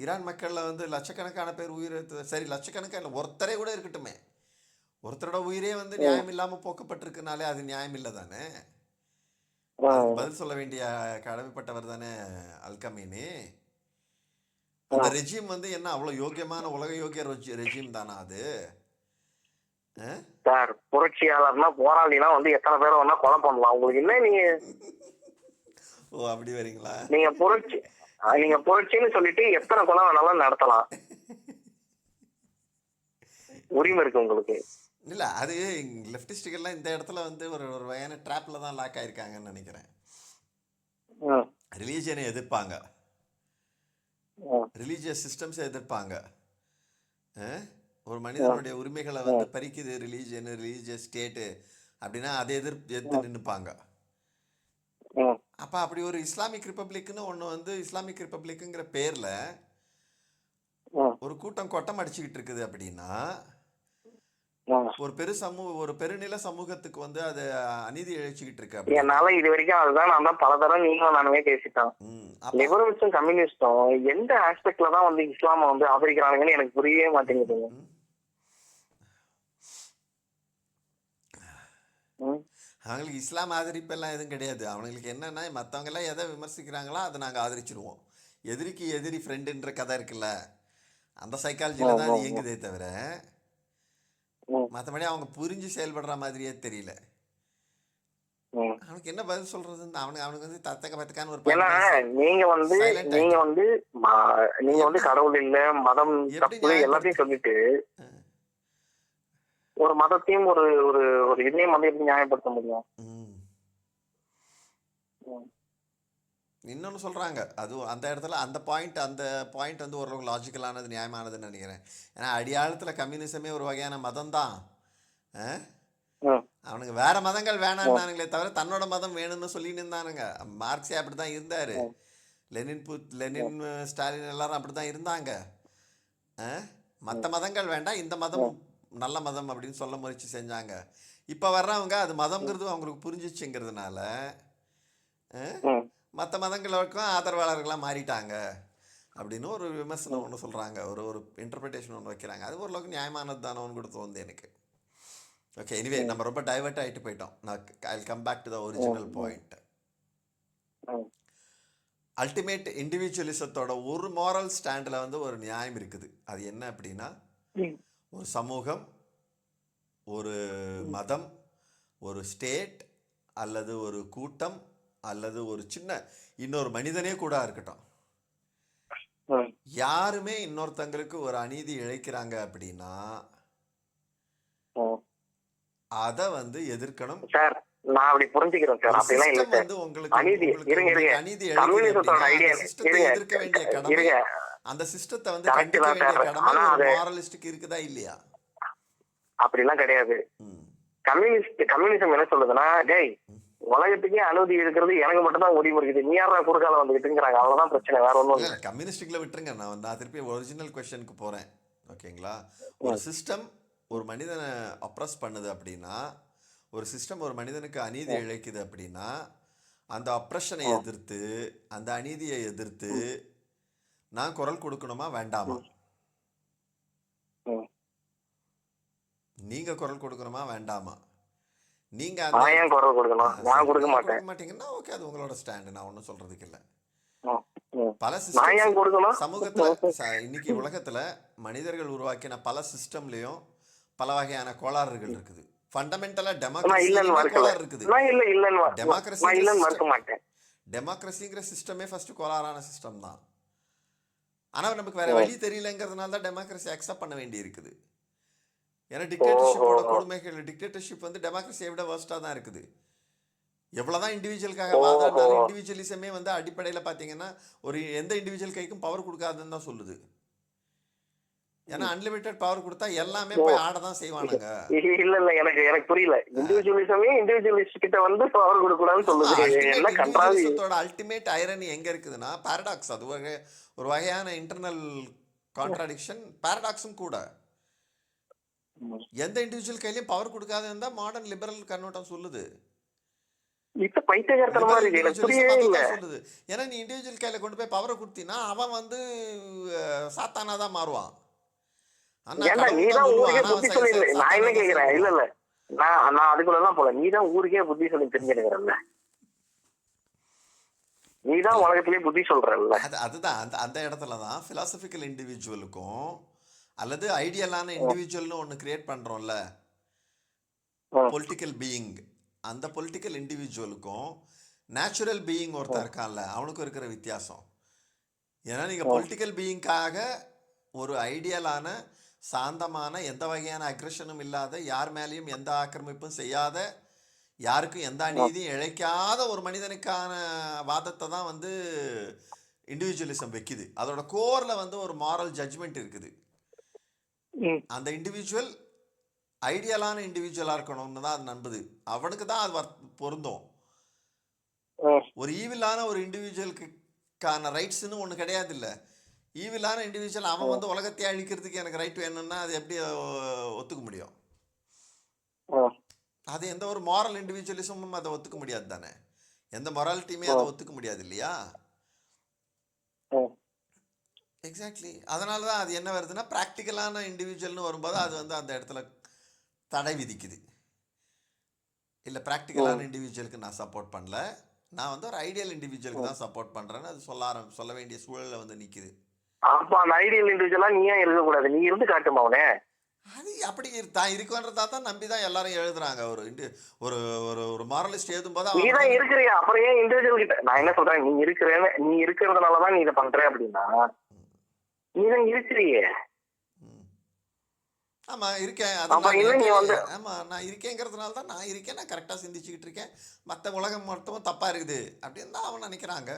ஈரான் மக்களில் வந்து லட்சக்கணக்கான பேர் உயிர் சரி லட்சக்கணக்கான ஒருத்தரே கூட இருக்கட்டுமே, ஒருத்தரோட உயிரே வந்து நியாயம் இல்லாமல் போக்கப்பட்டிருக்குனாலே அது நியாயம் இல்லை தானே? அதுக்கு பதில் சொல்ல வேண்டிய கடமைப்பட்டவர் தானே அல்கமீனி. அந்த ரெஜிம் வந்து என்ன அவ்வளோ யோக்கியமான உலக யோகிய ரெஜிம் தானா அது? சார் புரட்சியாளர்னா போராளினா வந்து எத்தனை பேரை வேணா கொலை பண்ணலாம். உங்களுக்கு என்ன நீங்க ஓ அப்படி வரீங்களா? நீங்க புரட்சின்னு சொல்லிட்டு எத்தனை கொலை வேணாலும் நடத்தலாம், உரிமை இருக்கு உங்களுக்கு. இல்லை அது லெஃப்டிஸ்டுகள்லாம் இந்த இடத்துல வந்து ஒரு ஒரு வகையான ட்ராப்பில் தான் லாக் ஆயிருக்காங்கன்னு நினைக்கிறேன். ரிலீஜியனை எதிர்ப்பாங்க, ரிலீஜியஸ் சிஸ்டம்ஸை எதிர்ப்பாங்க. ஒரு மனிதனுடைய உரிமைகளை வந்து பறிக்குது ரிலீஜியன், ரிலீஜியஸ் ஸ்டேட்டு அப்படின்னா அதை எதிர்த்து நின்றுப்பாங்க. அப்போ அப்படி ஒரு இஸ்லாமிக் ரிப்பப்ளிக்னு ஒன்று வந்து இஸ்லாமிக் ரிப்பப்ளிக்குங்கிற பேரில் ஒரு கூட்டம் கொட்டம் அடிச்சுக்கிட்டு இருக்குது அப்படின்னா ஒரு பெருநில சமூகத்துக்கு வந்து அது அநீதி இழைச்சிக்கிட்டு இருக்கு. என்னால இது வரைக்கும் அதுதான் நான் தான் பல தடவை நீங்களும் நானுமே பேசிட்டேன். லிபரல்ஸும் கம்யூனிஸ்டும் எந்த ஆஸ்பெக்ட்ல தான் வந்து இஸ்லாம வந்து ஆதரிக்கிறாங்கன்னு எனக்கு புரியவே மாட்டேங்குது. அவங்களுக்கு இஸ்லாம் ஆதரிப்பெல்லாம் எதுவும் கிடையாது. அவங்களுக்கு என்னன்னா மற்றவங்க எல்லாம் எதை விமர்சிக்கிறாங்களோ அதை நாங்கள் ஆதரிச்சிருவோம். எதிரிக்கு எதிரி ஃப்ரெண்டுன்ற கதை இருக்குல்ல, அந்த சைக்காலஜியில தான் அது இயங்குதே தவிர மற்றபடி அவங்க புரிஞ்சு செயல்படுற மாதிரியே தெரியல. அவனுக்கு என்ன பதில் சொல்றது? அவனுக்கு வந்து தத்தக்க பத்தக்கான ஒரு நீங்க வந்து கடவுள் இல்ல மதம் தப்பு எல்லாத்தையும் சொல்லிட்டு ஒரு மதத்தையும் ஒரு ஒரு இதையும் வந்து எப்படி நியாயப்படுத்த முடியும்? இன்னொன்று சொல்கிறாங்க, அதுவும் அந்த இடத்துல அந்த பாயிண்ட் வந்து ஓரளவுக்கு லாஜிக்கலானது, நியாயமானதுன்னு நினைக்கிறேன். ஏன்னா அடியாளத்தில் கம்யூனிசமே ஒரு வகையான மதம் தான். அவனுக்கு வேற மதங்கள் வேணான்னானுங்களே தவிர தன்னோட மதம் வேணும்னு சொல்லின்னு இருந்தானுங்க. மார்க்ஸே அப்படி தான் இருந்தார், லெனின் ஸ்டாலின் எல்லாரும் அப்படி தான் இருந்தாங்க. மற்ற மதங்கள் வேண்டாம், இந்த மதம் நல்ல மதம் அப்படின்னு சொல்ல முயற்சி செஞ்சாங்க. இப்போ வர்றவங்க அது மதம்ங்கிறது அவங்களுக்கு புரிஞ்சிச்சுங்கிறதுனால மற்ற மதங்களுக்கும் ஆதரவாளர்களாக மாறிட்டாங்க அப்படின்னு ஒரு விமர்சனம் ஒன்று சொல்கிறாங்க, ஒரு இன்டர்பிரிட்டேஷன் ஒன்று வைக்கிறாங்க. அது ஓரளவுக்கு நியாயமானது தானோன்னு கூட தோணுது எனக்கு. ஓகே, எனிவே நம்ம ரொம்ப டைவர்ட் ஆகிட்டு போயிட்டோம். நான் I will come back to the original point. Ultimate இண்டிவிஜுவலிசத்தோட ஒரு மாரல் ஸ்டாண்டில் வந்து ஒரு நியாயம் இருக்குது. அது என்ன அப்படின்னா, ஒரு சமூகம், ஒரு மதம், ஒரு ஸ்டேட் அல்லது ஒரு கூட்டம் அல்லது ஒரு சின்ன இன்னொரு மனிதனே கூட இருக்கட்டும், யாருமே இன்னொருத்தங்களுக்கு ஒரு அநீதி இழைக்கிறாங்க அப்படின்னா அதை வந்து எதிர்க்கணும். சார் நான் அப்படி புரிஞ்சுக்கிறேன் சார். அப்படிலாம் இல்ல சார். வந்து உங்களுக்கு அநீதி அநீதி எதிர்க்க வேண்டிய கடமை, அந்த சிஸ்டத்தை வந்து கண்டிக்க வேண்டிய கடமை மாரலிஸ்டுக்கு இருக்குதா இல்லையா? அப்படிலாம் கிடையாது. கம்யூனிசம் என்ன சொல்லுதுன்னா, டேய் உலகத்துக்கே அனுமதி இருக்கிறது எனக்கு மட்டும் தான் உரிமை இருக்குது, நீ யாரா குறுக்கால வந்துகிட்டுங்கிறாங்க. அவ்வளவுதான் பிரச்சனை, வேற ஒன்றும் இல்லை. கம்யூனிஸ்டுக்குள்ள விட்டுருங்க, நான் திருப்பி ஒரிஜினல் கொஸ்டினுக்கு போறேன். ஓகேங்களா? ஒரு சிஸ்டம் ஒரு மனிதனை அப்ரஸ் பண்ணுது அப்படின்னா, ஒரு சிஸ்டம் ஒரு மனிதனுக்கு அநீதி இழைக்குது அப்படின்னா, அந்த அப்ரஷனை எதிர்த்து அந்த அநீதியை எதிர்த்து நான் குரல் கொடுக்கணுமா வேண்டாமா? நீங்க குரல் கொடுக்கணுமா வேண்டாமா? நீங்க குரல் கொடுக்கணும், நான் கொடுக்க மாட்டீங்கன்னா ஓகே, அது உங்களோட ஸ்டாண்ட், நான் ஒன்றும் சொல்றதுக்கு இல்லை. பல சமூகத்துல இன்னைக்கு உலகத்துல மனிதர்கள் உருவாக்கின பல சிஸ்டம்லயும் பல வகையான கோளாறுகள் இருக்குது. ஃபண்டமெண்டலா டெமோக்ரஸிங்கிற சிஸ்டமே ஃபர்ஸ்ட் கோளாறான சிஸ்டம் தான். ஆனா நமக்கு வேற வழி தெரியலங்கிறதுனால தான் டெமோக்ரஸி அக்செப்ட் பண்ண வேண்டி இருக்குது. ஏன்னா டிக்டேட்டர்ஷிப்போட கொடுமைகள், டிக்டேட்டர்ஷிப் வந்து டெமோக்ரஸியை விட வேர்ஸ்டா தான் இருக்குது. எவ்வளவுதான் இண்டிவிஜுவலுக்காக வாதாடினாலும் இண்டிவிஜுவலிசமே வந்து அடிப்படையில் பார்த்தீங்கன்னா ஒரு எந்த இண்டிவிஜுவல் கைக்கும் பவர் கொடுக்காதுன்னு தான் சொல்லுது. ஏன்னா அன்லிமிட்டெட் பவர் கொடுத்தா எல்லாமே ஓ போய் ஆட தான் செய்வானுங்க. இல்ல இல்ல எனக்கு எனக்கு புரியல. இண்டிவிஜுவலிசமே இண்டிவிஜுவலிஸ்ட் கிட்ட வந்து பவர் கொடுக்க கூடாதுன்னு ஆமா, சொல்லுது. அல்டிமேட் என்ன கன்றாவி. இண்டிவிஜுவலிசத்தோட அல்டிமேட் ஐரனி எங்க இருக்குதுன்னா பாரடாக்ஸ். அது ஒரு வகையான இன்டர்னல் கான்ட்ராடிக்ஷன், பாரடாக்ஸும் கூட. எந்த இண்டிவிஜுவல் கையிலயும் பவர் கொடுக்காது இருந்தா மாடர்ன் லிபரல் கண்ணோட்டம் சொல்லுது. இப்ப பைத்தியகாரத்தனமா லிபரல் இருக்கு, எனக்கு இண்டிவிஜுவலிசம் புரியவே இல்ல. அதுதான் சொல்லுது. ஏன்னா நீ இண்டிவிஜுவல் கையில கொண்டு போய் பவரை கொடுத்தீங்கன்னா அவன் வந்து சாத்தானா தான் மாறுவான். அண்ணா ஏன்டா கடவுள் தான் நீதான் சொல்லுவான், ஊருக்கே ஆனா புத்தி அவன் சொல்லி, நான் சாத்தானா என்ன தான் கேக்குறேன், இல்ல செயல்படுவான். இல்ல நான் நான் அதுக்குள்ள எல்லாம் போல. நீதான் ஊருக்கே புத்தி சொல்லி தெரிஞ்சுக்கிறல்ல, நீதான் உலகத்திலேயே புத்தி சொல்றல்ல. அதுதான் அந்த அந்த இடத்துல தான் பிலாசபிக்கல் இண்டிவிஜுவலுக்கும் அல்லது ஐடியலான இண்டிவிஜுவல்னு ஒன்று கிரியேட் பண்ணுறோம்ல, பொலிட்டிக்கல் பீயிங், அந்த பொலிட்டிக்கல் இண்டிவிஜுவலுக்கும் நேச்சுரல் பீயிங் ஒருத்தன் இருக்கான்ல அவனுக்கும் இருக்கிற வித்தியாசம். ஏன்னா நீங்கள் பொலிட்டிக்கல் பீயிங்காக ஒரு ஐடியலான சாந்தமான எந்த வகையான அக்ரெஷனும் இல்லாத, யார் மேலேயும் எந்த ஆக்கிரமிப்பும் செய்யாத, யாருக்கும் எந்த அநீதியும் இழைக்காத ஒரு மனிதனுக்கான வாதத்தை தான் வந்து இண்டிவிஜுவலிசம் வைக்குது. அதோட கோரில் வந்து ஒரு மாரல் ஜட்ஜ்மெண்ட் இருக்குது. அந்த இண்டிவிஜுவல் ஐடியலான இண்டிவிஜுவலாக இருக்கணும்னு தான் அது நம்புது. அவனுக்கு தான் அது பொருந்தும். ஒரு ஈவிலான ஒரு இண்டிவிஜுவலுக்கான ரைட்ஸ்னு ஒன்று கிடையாது. இல்லை, ஈவிலான இண்டிவிஜுவல் அவன் வந்து உலகத்தையே அழிக்கிறதுக்கு எனக்கு ரைட் வேணும்னா அது எப்படி ஒத்துக்க முடியும்? அது எந்த ஒரு மாரல் இண்டிவிஜுவலிசமும் அதை ஒத்துக்க முடியாது தானே. எந்த மொராலிட்டியுமே அதை ஒத்துக்க முடியாது இல்லையா? எக்ஸாக்ட்லி. அதனால தான் அது என்ன வருதுன்னா ப்ராக்டிக்கலான இண்டிவிஜுவல்னு வரும்போது அது வந்து அந்த இடத்துல தடை விதிக்குது. இல்லை, ப்ராக்டிக்கலான இண்டிவிஜுவலுக்கு நான் சப்போர்ட் பண்ணல, நான் வந்து ஒரு ஐடியல் இண்டிவிஜுவலுக்கு தான் சப்போர்ட் பண்ணுறேன்னு அது சொல்ல வேண்டிய சூழலில் வந்து நிற்குது. அப்ப அந்த ஐடியல் இண்டிவிஜுவலா நீ ஏன் இருக்கக்கூடாது? நீ இருந்து காட்டுமா அவனே. அது அப்படி தான் இருக்குன்றதா தான் நம்பி தான் எல்லாரும் எழுதுறாங்க. ஒரு ஒரு ஒரு மாரலிஸ்ட் எழுதும்போது நீ தான் இருக்கிறியா, அப்புறம் ஏன் இண்டிவிஜுவல் கிட்ட? நான் என்ன சொல்றேன், நீ இருக்கிறதுனாலதான் நீ இதை பண்ற அப்படின்னா, நீ தான் இருக்கிறியே. ஆமா இருக்கேன். ஆமா, நான் இருக்கேங்கிறதுனால தான் நான் இருக்கேன், நான் கரெக்டாக சிந்திச்சுக்கிட்டு இருக்கேன், மற்ற உலகம் மொத்தமும் தப்பா இருக்குது அப்படின்னு தான் அவன் நினைக்கிறாங்க.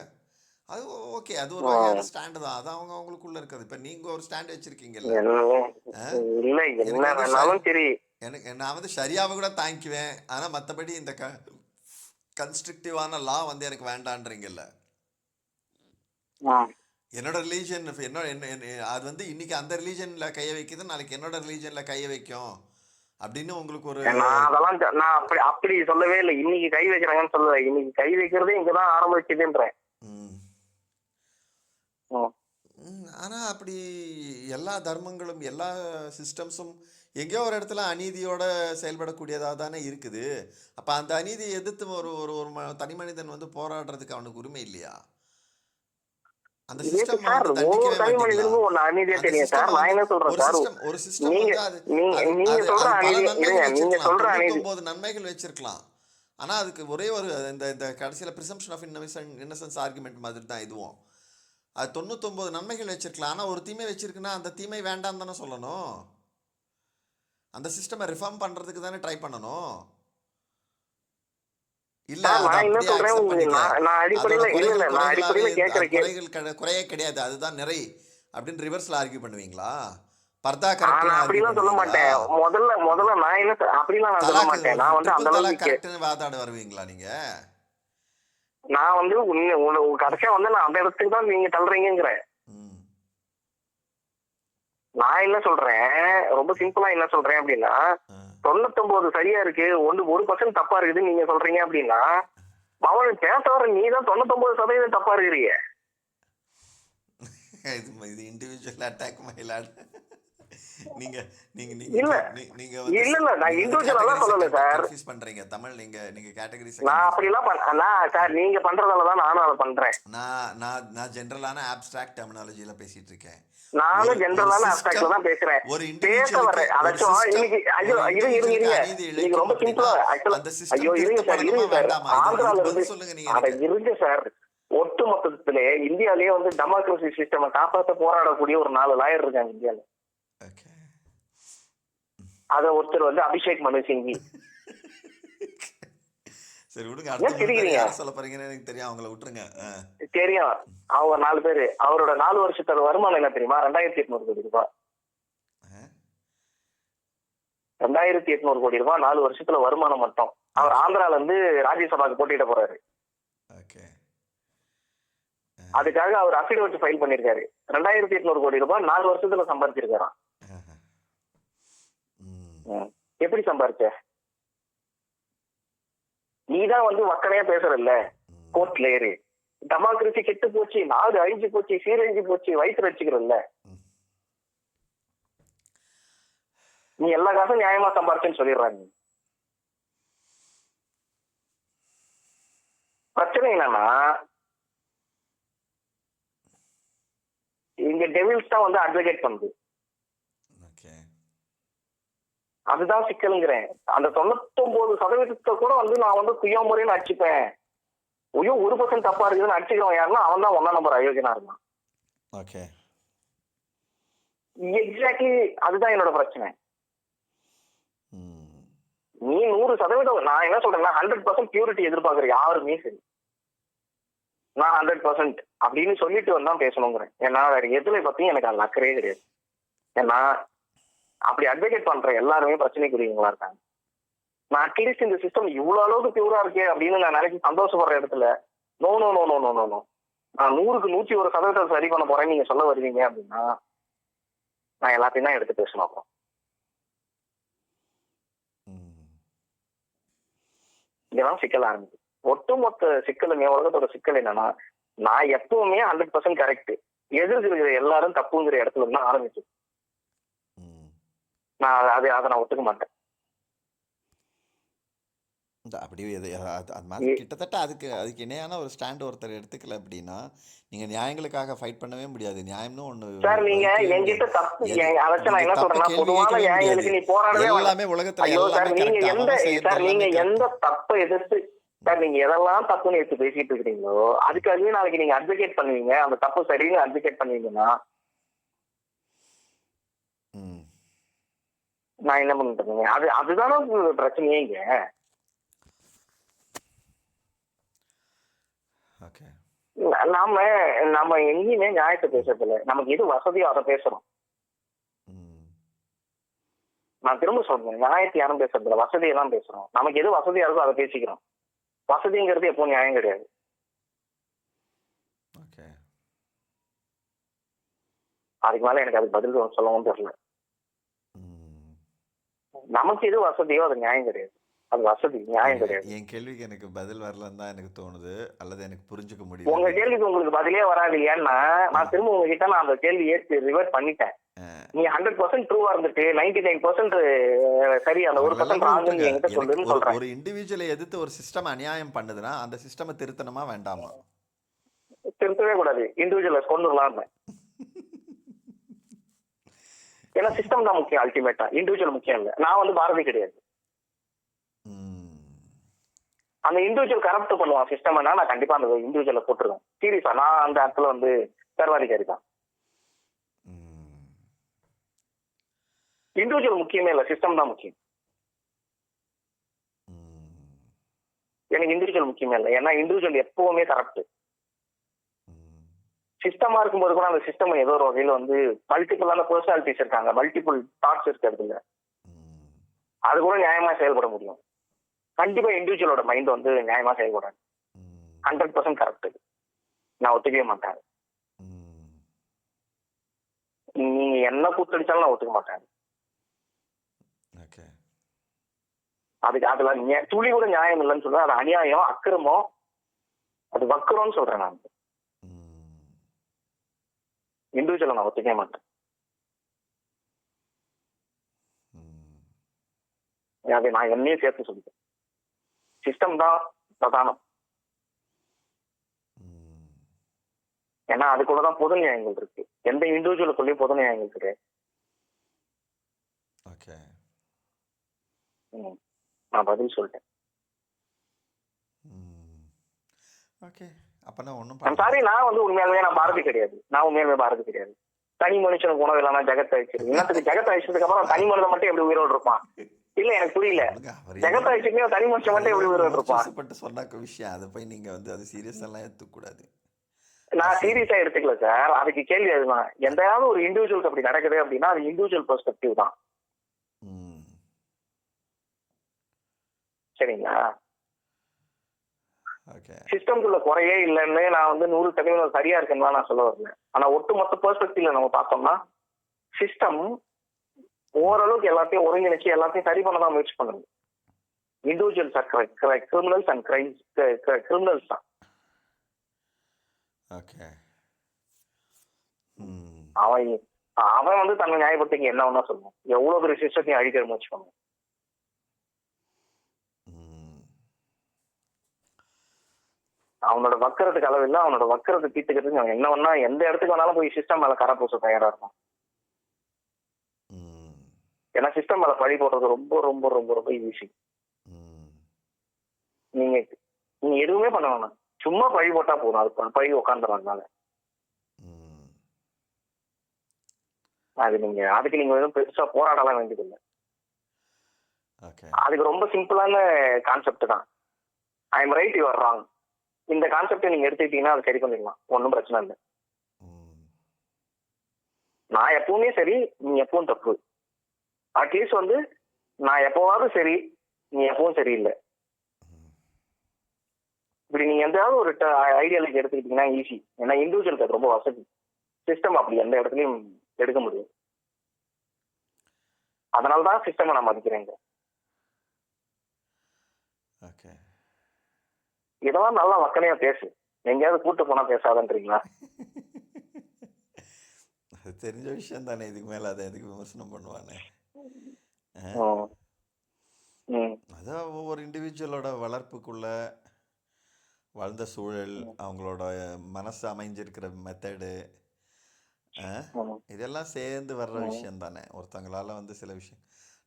அது ஓகே, அது ஒரு வகையான ஸ்டாண்டு தான். அது அவங்களுக்குள்ள இருக்குது. இப்போ நீங்க ஒரு ஸ்டாண்ட் வச்சிருக்கீங்கல்ல, எனக்கு நான் வந்து சரியாவை கூட தாங்கிக்குவேன், ஆனால் மற்றபடி இந்த கன்ஸ்ட்ரக்டிவான லா வந்து எனக்கு வேண்டான்றீங்கல்ல. என்னோட ரிலீஜன் அது வந்து இன்னைக்கு அந்த ரிலீஜன்ல கைய வைக்குது, நாளைக்கு என்னோட ரிலீஜன்ல கைய வைக்கும் அப்படின்னு உங்களுக்கு ஒரு அதெல்லாம் நான் அப்படி சொல்லவே இல்லை. இன்னைக்கு கை வைக்கிறாங்கன்னு சொல்லல, இன்னைக்கு கை வைக்கிறதே இங்கதான் ஆரம்பிச்சுதுன்றேன். ஆனா அப்படி எல்லா தர்மங்களும் எல்லா சிஸ்டம்ஸும் எங்கேயோ ஒரு இடத்துல அநீதியோட செயல்படக்கூடியதாக தானே இருக்குது. அப்ப அந்த அநீதியை எதிர்த்து ஒரு ஒரு ஒரு தனி மனிதன் வந்து போராடுறதுக்கு அவனுக்கு உரிமை இல்லையா? அந்த சிஸ்டம் வந்து தண்டிக்கவே மாட்டீங்களா? ஒரு சிஸ்டம் வந்து அது 99 நன்மைகள் வச்சிருக்கலாம். ஆனா அதுக்கு ஒரே ஒரு இந்த கடைசியில பிரிசம்ப்ஷன் ஆஃப் இன்னசென்ஸ் ஆர்குமெண்ட் மாதிரி தான் இதுவும். அது 99 நன்மைகள் வச்சிருக்கலாம், ஆனா ஒரு தீமை வச்சிருக்குன்னா அந்த தீமை வேண்டாம் தானே சொல்லணும். அந்த சிஸ்டமை ரிஃபார்ம் பண்றதுக்கு தானே ட்ரை பண்ணணும். இல்ல குறையே கிடையாது, அதுதான் நிறை அப்படின்னு ரிவர்ஸ்ல ஆர்கியூ பண்ணுவீங்களா? பர்தா கரெக்ட் சொல்ல மாட்டேன். முதல்ல நான் என்ன அப்படிலாம் சொல்ல மாட்டேன். நான் வந்து அந்த அளவுக்கு கரெக்ட்னு வாதாட வருவீங்களா நீங்க? நான் வந்து கடைசியா வந்து நான் அந்த இடத்துக்கு தான் நீங்க தள்ளுறீங்கிறேன். நான் என்ன சொல்றேன், ரொம்ப சிம்பிளா என்ன சொல்றேன் அப்படின்னா, 99 சரியா இருக்கு, 1% தப்பா இருக்குதுன்னு நீங்க சொல்றீங்க அப்படின்னா, அவனு பேச வர நீ தான் 99% தப்பா இருக்கிறீங்க. இது இண்டிவிஜுவல் அட்டாக் மயிலாடு. நீங்க நீங்க இல்ல நீங்க இல்ல நான் இண்டிவிஜுவலா சொல்லல சார். கன்ஃபியூஸ் பண்றீங்க தமிழ். நீங்க கேட்டகரிஸ் நான் அப்படி எல்லாம் சார் நீங்க பண்றதால தான் நானும் அதை பண்றேன். நான் ஜெனரலான ஆப்ஸ்ட்ராக்ட் டெர்மினாலஜில பேசிட்டு இருக்கேன். நானும் ஜெனரலான ஆப்ஸ்ட்ராக்ட்ல தான் பேசுறேன். பேச வரேன். அதாச்சும் இன்னைக்கு ஐயோ இருங்க ரொம்ப சிம்பிளா ஐயோ இருங்க சார் ஆந்திரால இருந்து இருங்க சார். ஒட்டு மொத்தத்திலே இந்தியாலேயே வந்து டெமோக்ரஸி சிஸ்டம் காப்பாற்ற போராடக்கூடிய ஒரு 4 லாயர் இருக்காங்க இந்தியால. அத ஒருத்தர் வந்து அபிஷேக் மனு சிங்கி. சரி விடுங்க, அடுத்து யார் சொல்ல போறீங்கன்னு எனக்கு தெரியும், அவங்கள விட்டுருங்க. தெரியும் அவங்க 4 பேரு. அவரோட 4 வருஷத்தோட வருமானம் என்ன தெரியுமா? 2800 கோடி ரூபாய். 2,800 கோடி ரூபாய் 4 வருஷத்துல வருமானம் மட்டும். அவர் ஆந்திரால இருந்து ராஜ்யசபாக்கு போட்டியிட போறாரு. ஓகே. அதுக்காக அவர் அஃபிடவிட் ஃபைல் பண்ணிருக்காரு. 2,800 கோடி ரூபாய் 4 வருஷத்துல சம்பாதிச்சிருக்காராம். எப்படி சம்பாரிச்ச? நீதான் வந்து மக்களையா பேசுறல்ல கோர்ட்ல ஏறி. டெமோக்ரஸி கெட்டு போச்சு, நாடு அழிஞ்சு போச்சு, சீரழிஞ்சு போச்சு, வயிற்று வச்சுக்கிறல்ல. நீ எல்லா காசும் நியாயமா சம்பாரிச்சுன்னு சொல்லிடுறாங்க. பிரச்சனை என்னன்னா இங்க டெவில்ஸ் தான் வந்து அட்வொகேட் பண்ணுது. அதுதான் சிக்கலுங்கிறேன். அந்த 99% கூட வந்து நான் வந்து சுயமுறைன்னு அடிச்சுப்பேன். ஐயோ 1% தப்பா இருக்குதுன்னு அடிச்சுக்கிறவன் யாருன்னா அவன் தான் 1 நம்பர் அயோக்கியனா இருந்தான். எக்ஸாக்ட்லி அதுதான் என்னோட பிரச்சனை. நீ 100%, நான் என்ன சொல்றேன்னா 100% பியூரிட்டி எதிர்பார்க்கிற யாருமே சரி, நான் 100% அப்படின்னு சொல்லிட்டு வந்தா பேசணுங்கிறேன். ஏன்னா வேற எதுல பத்தியும் எனக்கு அது அக்கறையே கிடையாது. ஏன்னா அப்படி அட்வொகேட் பண்ற எல்லாருமே பிரச்சனைக்குரியவங்களா இருக்காங்க. நான் அட்லீஸ்ட் இந்த சிஸ்டம் இவ்வளவு அளவுக்கு பியூரா இருக்கே அப்படின்னு நான் நினைச்சு சந்தோஷப்படுற இடத்துல no no no no no no no நான் 100க்கு 101% சரி பண்ண போறேன்னு நீங்க சொல்ல வருவீங்க அப்படின்னா நான் எல்லாத்தையும் தான் எடுத்து பேசணும். அப்புறம் இதெல்லாம் சிக்கல் ஆரம்பிச்சு ஒட்டுமொத்த சிக்கலுமே உலகத்தோட சிக்கல் என்னன்னா நான் எப்பவுமே 100% கரெக்ட், எதிர்த்து இருக்கிற எல்லாரும் தப்புங்கிற இடத்துல இருந்து ஆரம்பிச்சு நான் அதை நான் ஒத்துக்க மாட்டேன். அப்படியே அது மாதிரி கிட்டத்தட்ட அதுக்கு இணையான ஒரு ஸ்டாண்ட் ஒருத்தர் எடுத்துக்கல அப்படின்னா நீங்க நியாயங்களுக்காக ஃபைட் பண்ணவே முடியாது. நியாயம்னு ஒண்ணு சார் நீங்க என்கிட்ட தப்பு நான் என்ன சொல்றேன்னா பொதுவான நியாயங்களுக்கு நீ போராடவே எல்லாமே உலகத்துல ஐயோ சார் நீங்க எந்த தப்பை எதிர்த்து சார் நீங்க எதெல்லாம் தப்புன்னு எடுத்து பேசிட்டு இருக்கிறீங்களோ அதுக்காகவே நாளைக்கு நீங்க அட்வொகேட் பண்ணுவீங்க, அந்த தப்பு சரின்னு அட்வொகேட் பண்ணுவீங்கன்னா நான் என்ன பண்ணிட்டு அதுதானே பிரச்சனையே இங்க. நாம எங்கேயுமே நியாயத்தை பேசுறதில்ல, நமக்கு எது வசதியோ அதை பேசுறோம். நான் திரும்ப சொல்றேன், நியாயத்தை யாரும் பேசுறதில்ல, வசதியெல்லாம் பேசுறோம். நமக்கு எது வசதியா இருக்கோ அதை பேசிக்கிறோம். வசதிங்கிறது எப்போ நியாயம் கிடையாது. அதுக்கு மேல எனக்கு அதுக்கு பதில் சொல்லவும் தெரியல. நமக்கு எது வசதியோ அது நியாயம் கிடையாது, அது வசதி நியாயம் கிடையாது. என் கேள்விக்கு எனக்கு பதில் வரலன்னு தான் எனக்கு தோணுது, அல்லது எனக்கு புரிஞ்சுக்க முடியும். உங்க கேள்விக்கு உங்களுக்கு பதிலே வராது. ஏன்னா நான் திரும்ப உங்ககிட்ட நான் அந்த கேள்வி ரிவர்ட் பண்ணிட்டேன். நீ 100% ட்ரூவா இருந்துட்டு 99% சரி அந்த 1% ராங்குன்னு என்கிட்ட சொல்லுன்னு சொல்றேன். ஒரு இண்டிவிஜுவலை எதிர்த்து ஒரு சிஸ்டம் அநியாயம் பண்ணுதுன்னா அந்த சிஸ்டமை திருத்தணுமா வேண்டாமா? திருத்தவே கூடாது, இண்டிவிஜுவலை கொண்டுலாம். ஏன்னா சிஸ்டம் தான் முக்கியம், அல்டிமேட்டா இண்டிவிஜுவல் முக்கியம் இல்லை. நான் வந்து பாரதி கிடையாது. அந்த இண்டிவிஜுவல் கரப்ட் பண்ணுவான் சிஸ்டம்னா நான் கண்டிப்பா அந்த இண்டிவிஜுவலை போட்டுருவேன். சீரியஸா நான் அந்த இடத்துல வந்து சர்வாதிகாரி தான். இண்டிவிஜுவல் முக்கியமே இல்லை, சிஸ்டம் தான் முக்கியம். எனக்கு இண்டிவிஜுவல் முக்கியமே இல்லை, ஏன்னா இண்டிவிஜுவல் எப்பவுமே கரப்ட். சிஸ்டமா இருக்கும்போது கூட அந்த சிஸ்டம் ஏதோ ஒரு வகையில வந்து மல்டிபிளான பர்சனாலிட்டிஸ் இருக்காங்க, மல்டிபிள் தாட்ஸ் இருக்கிறது இல்ல, அது கூட நியாயமா செயல்பட முடியும். கண்டிப்பா இண்டிவிஜுவலோட மைண்ட் வந்து நியாயமா செயல்படாது. 100% கரெக்ட், நான் ஒத்துக்கவே மாட்டேன். நீங்க என்ன கூத்தடிச்சாலும் நான் ஒத்துக்க மாட்டேன். அதுக்கு அதுல துளி கூட நியாயம் இல்லைன்னு சொல்றேன். அது அநியாயம், அக்கிரமம், அது வக்கரம்னு சொல்றேன். நான் இண்டிவிஜுவலை நான் ஒத்துக்கவே மாட்டேன். அதை நான் என்னையும் சேர்த்து சொல்லிட்டேன். சிஸ்டம் தான் பிரதானம். ஏன்னா அதுக்குள்ளதான் பொது நியாயங்கள் இருக்கு, எந்த இண்டிவிஜுவலுக்குள்ளேயும் பொது நியாயங்கள் கிடையாது. நான் பதில் சொல்லிட்டேன். சாரி, நான் வந்து உண்மையாலுமே நான் பாரதி கிடையாது. நான் உண்மையாலுமே பாரதி கிடையாது. தனி மனுஷனுக்கு உணவு இல்லைன்னா ஜெகத் அழிச்சிருக்கு. இன்னத்துக்கு ஜெகத் அழிச்சதுக்கு அப்புறம் தனி மனிதன் மட்டும் எப்படி உயிரோடு இருப்பான்? இல்ல எனக்கு புரியல. ஜெகத் அழிச்சுக்கு தனி மனுஷன் மட்டும் எப்படி உயிரோடு இருப்பான்? சொன்ன விஷயம் அதை போய் நீங்க வந்து அது சீரியஸ் எல்லாம் எடுத்துக்க கூடாது. நான் சீரியஸா எடுத்துக்கல சார். அதுக்கு கேள்வி அதுதான், எந்தாவது ஒரு இண்டிவிஜுவலுக்கு அப்படி நடக்குது அப்படின்னா அது இண்டிவிஜுவல் பெர்ஸ்பெக்டிவ் தான். சரிங்களா? ஓகே. சிஸ்டம்குள்ள குறையே இல்லைன்னு நான் வந்து 100% சரியா இருக்குன்னு நான் சொல்ல வரல. ஆனா ஒட்டுமொத்த பெர்ஸ்பெக்டிவ்ல நம்ம பார்த்தோம்னா சிஸ்டம் ஓரளவுக்கு எல்லாத்தையும் ஒருங்கிணைச்சு எல்லாத்தையும் சரி பண்ண தான் முயற்சி பண்ணுது. Individuals are criminals and criminals தான். ஓகே. அவன் அவன் வந்து தன்னை நியாயப்படுத்திக்க என்ன ஒண்ணா சொல்லுவான். எவ்வளவு பெரிய சிஸ்டத்தையும் அழிக்கிற முயற்சி பண்ணுவான். அவனோட வக்கரத்துக்கு அளவு இல்லை, அவனோட வக்கரத்தை தீர்த்துக்கிறதுக்கு அவன் என்ன ஒண்ணா எந்த இடத்துக்கு வேணாலும் போய் சிஸ்டம் மேல கரை பூச தயாரா இருக்கும். ஏன்னா சிஸ்டம் மேல பழி போடுறது ரொம்ப ரொம்ப ரொம்ப ரொம்ப ஈஸி. நீங்க நீங்க எதுவுமே பண்ண வேணாம், சும்மா பழி போட்டா போதும், அது பழி உட்காந்துறதுனால. அது நீங்க அதுக்கு நீங்க எதுவும் பெருசா போராடலாம் வேண்டியது இல்லை. அதுக்கு ரொம்ப சிம்பிளான கான்செப்ட் தான். I am right, you are wrong. இந்த கான்செப்டை நீங்க எடுத்துக்கிட்டீங்கன்னா அது சரி பண்ணிடலாம், ஒன்றும் பிரச்சனை இல்லை. நான் எப்பவுமே சரி, நீ எப்பவும் தப்பு. அட்லீஸ்ட் வந்து நான் எப்பவாவது சரி, நீ எப்பவும் சரியில்லை. இப்படி நீங்க எந்தாவது ஒரு ஐடியாலஜி எடுத்துக்கிட்டீங்கன்னா ஈஸி. ஏன்னா இண்டிவிஜுவலுக்கு அது ரொம்ப வசதி. சிஸ்டம் அப்படி எந்த இடத்துலையும் எடுக்க முடியும். அதனாலதான் சிஸ்டமை நான் மதிக்கிறேங்க. இதெல்லாம் நல்லா வக்கனையா பேசு, எங்கேயாவது கூட்டு போனா பேசாதன்றீங்களா? தெரிஞ்ச விஷயம் தானே, இதுக்கு மேல அதை எதுக்கு விமர்சனம் பண்ணுவானே. அதான் ஒவ்வொரு இண்டிவிஜுவலோட வளர்ப்புக்குள்ள வாழ்ந்த சூழல், அவங்களோட மனசு அமைஞ்சிருக்கிற மெத்தடு, இதெல்லாம் சேர்ந்து வர்ற விஷயம் தானே. ஒருத்தவங்களால வந்து சில விஷயம்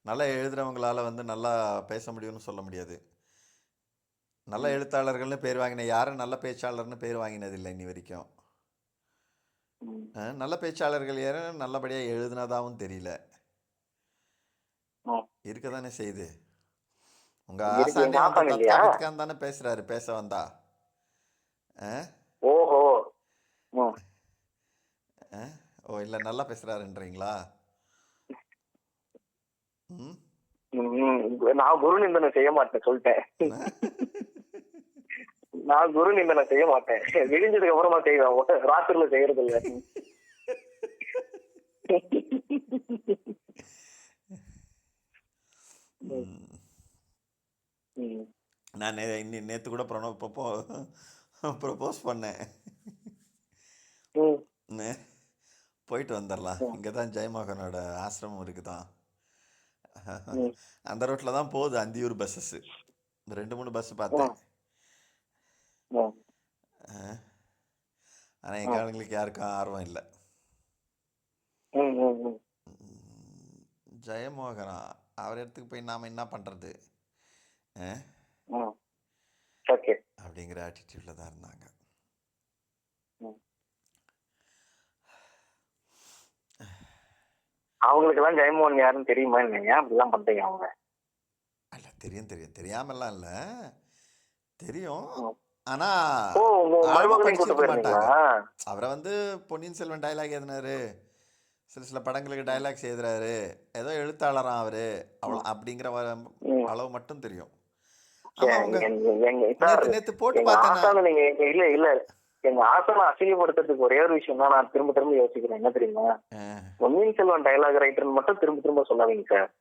நல்லா எழுதுறவங்களால வந்து நல்லா பேச முடியும்னு சொல்ல முடியாது. நல்ல எழுத்தாளர்கள்னு பேர் வாங்கின யாரும் நல்ல பேச்சாளர்னு பேர் வாங்கினது இல்லை இன்னி வரைக்கும். நல்ல பேச்சாளர்கள் யாரும் நல்லபடியாக எழுதுனதாகவும் தெரியல. இருக்க தானே செய்யுது. உங்க ஆசாண்டே வந்து தற்காப்புக்கான் தானே பேசுறாரு பேச வந்தா. ஓஹோ. ஓ இல்லை, நல்லா பேசுறாருன்றீங்களா? நான் குரு நிந்தனை செய்ய மாட்டேன் சொல்லிட்டேன். நான் குரு நிந்தனை செய்ய மாட்டேன், விடிஞ்சதுக்கு அப்புறமா செய்வேன், ராத்திரில செய்யறது இல்லை. நான் நேற்று கூட ப்ரொபோஸ் பண்ணேன். போயிட்டு வந்துடலாம், இங்கே தான் ஜெயமோகனோட ஆசிரமம் இருக்குதான், அந்த ரோட்டில் தான் போகுது அந்தியூர் பஸ்ஸஸ். 2-3 பஸ் பார்த்தேன். ஆனால் எங்கள் ஆளுங்களுக்கு யாருக்கும் ஆர்வம் இல்லை. ஜெயமோகனா அவர் இடத்துக்கு போய் நாம் என்ன பண்ணுறது அப்படிங்கிற ஆட்டிடியூட்ல தான் இருந்தாங்க. அவங்களுக்கு எல்லாம் ஜெயமோகன் யாருன்னு தெரியுமா? இல்லைங்க அப்படிலாம் பண்றீங்க அவங்க? அல்ல, தெரியும் தெரியும், தெரியாமலாம் இல்லை, தெரியும். ஆனா மாட்டாங்க. அவரை வந்து பொன்னியின் செல்வன் டைலாக் எழுதினாரு, சில படங்களுக்கு டைலாக்ஸ் எழுதுறாரு, ஏதோ எழுத்தாளரா அவரு, அவ்வளோ அப்படிங்கிற அளவு மட்டும் தெரியும். நேத்து போட்டு பார்த்தேன். இல்ல இல்ல, எங்க ஆசனை அசிங்கப்படுத்துறதுக்கு ஒரே ஒரு விஷயம் தான் நான் திரும்ப திரும்ப யோசிக்கிறேன். என்ன தெரியுமா? பொன்னியின் செல்வன் டைலாக் ரைட்டர் மட்டும் திரும்ப திரும்ப சொல்லாதீங்க சார்.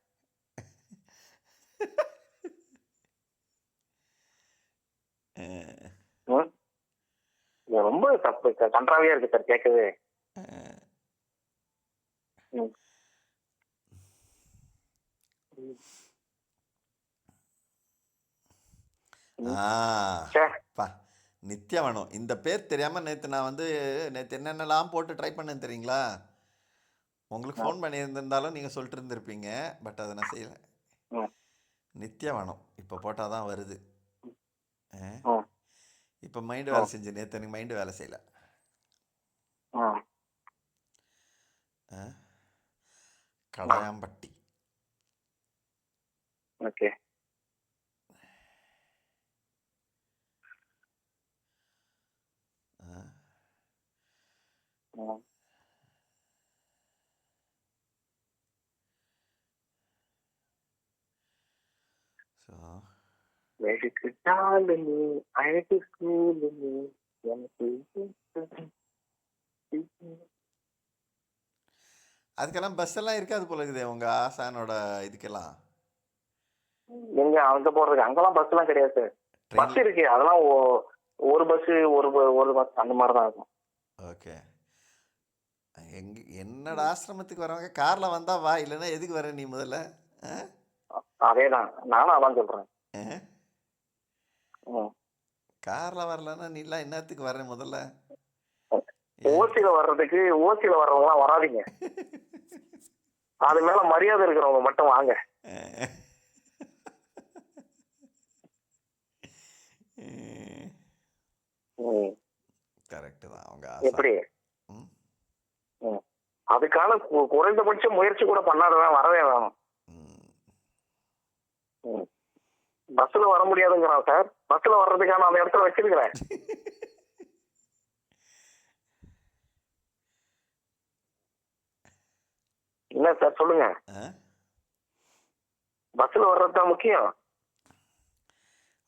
ரொம்ப தப்பு, கன்றாவியா இருக்கு சார் கேட்கவே. நித்யவனம் இந்த பேர் தெரியாம நேத்து நான் வந்து என்னென்னலாம் போட்டு ட்ரை பண்ணேன் தெரியுங்களா? உங்களுக்கு ஃபோன் பண்ணியிருந்திருந்தாலும் நீங்க சொல்லிட்டு இருந்திருப்பீங்க, பட் அதை நான் செய்யல. நித்யவனம் இப்போ போட்டாதான் வருது. இப்போ மைண்டு வேலை செஞ்சு, நேற்று எனக்கு மைண்டு வேலை செய்யல. கடையாம்பட்டி. ஓகே. ஸோ வெறுக்கிட்டாலுமே அழகு கூலுமே எனக்கு அதுக்கெல்லாம் பஸ் எல்லாம் இருக்காது போல இருக்குதே உங்க ஆசானோட இதுக்கெல்லாம். எங்க அங்க போறதுக்கு அங்கெல்லாம் பஸ் எல்லாம் கிடையாது சார். Bus train. இருக்கு, அதெல்லாம் ஒரு பஸ் ஒரு பஸ் அந்த மாதிரி தான் இருக்கும். ஓகே. என்னோட ஆசிரமத்துக்கு வரவங்க கார்ல வந்தா வா, இல்லைன்னா எதுக்கு வர நீ முதல்ல? ஆ? அதேதான், நானும் அதான் சொல்றேன். ஆ? ம். கார்ல வரலன்னா நீ எல்லாம் என்னத்துக்கு வர்ற முதல்ல? ஓசியில வர்றதுக்கு ஓசியில வர்றவங்க எல்லாம் வராதீங்க. அது மேல மரியாதை இருக்கிறவங்க மட்டும் வாங்க. ம். கரெக்ட் தான் அவங்க ஆசா. எப்படி? ம். ம். அதுக்கான குறைந்தபட்ச முயற்சி கூட பண்ணாதவன் வரவே வேணும். ம். ம். பஸ்ல வர முடியாதுங்கிறான் சார். பஸ்ல வர்றதுக்கான அந்த இடத்துல வச்சிருக்கிறேன். என்ன சார் சொல்லுங்க. ஆ? பஸ்ல வர்றதுதான் முக்கியம்.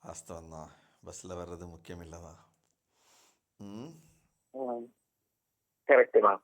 வாஸ்தவம் தான், பஸ்ல வர்றது முக்கியம் இல்லதான். ம். கரெக்ட் தான்.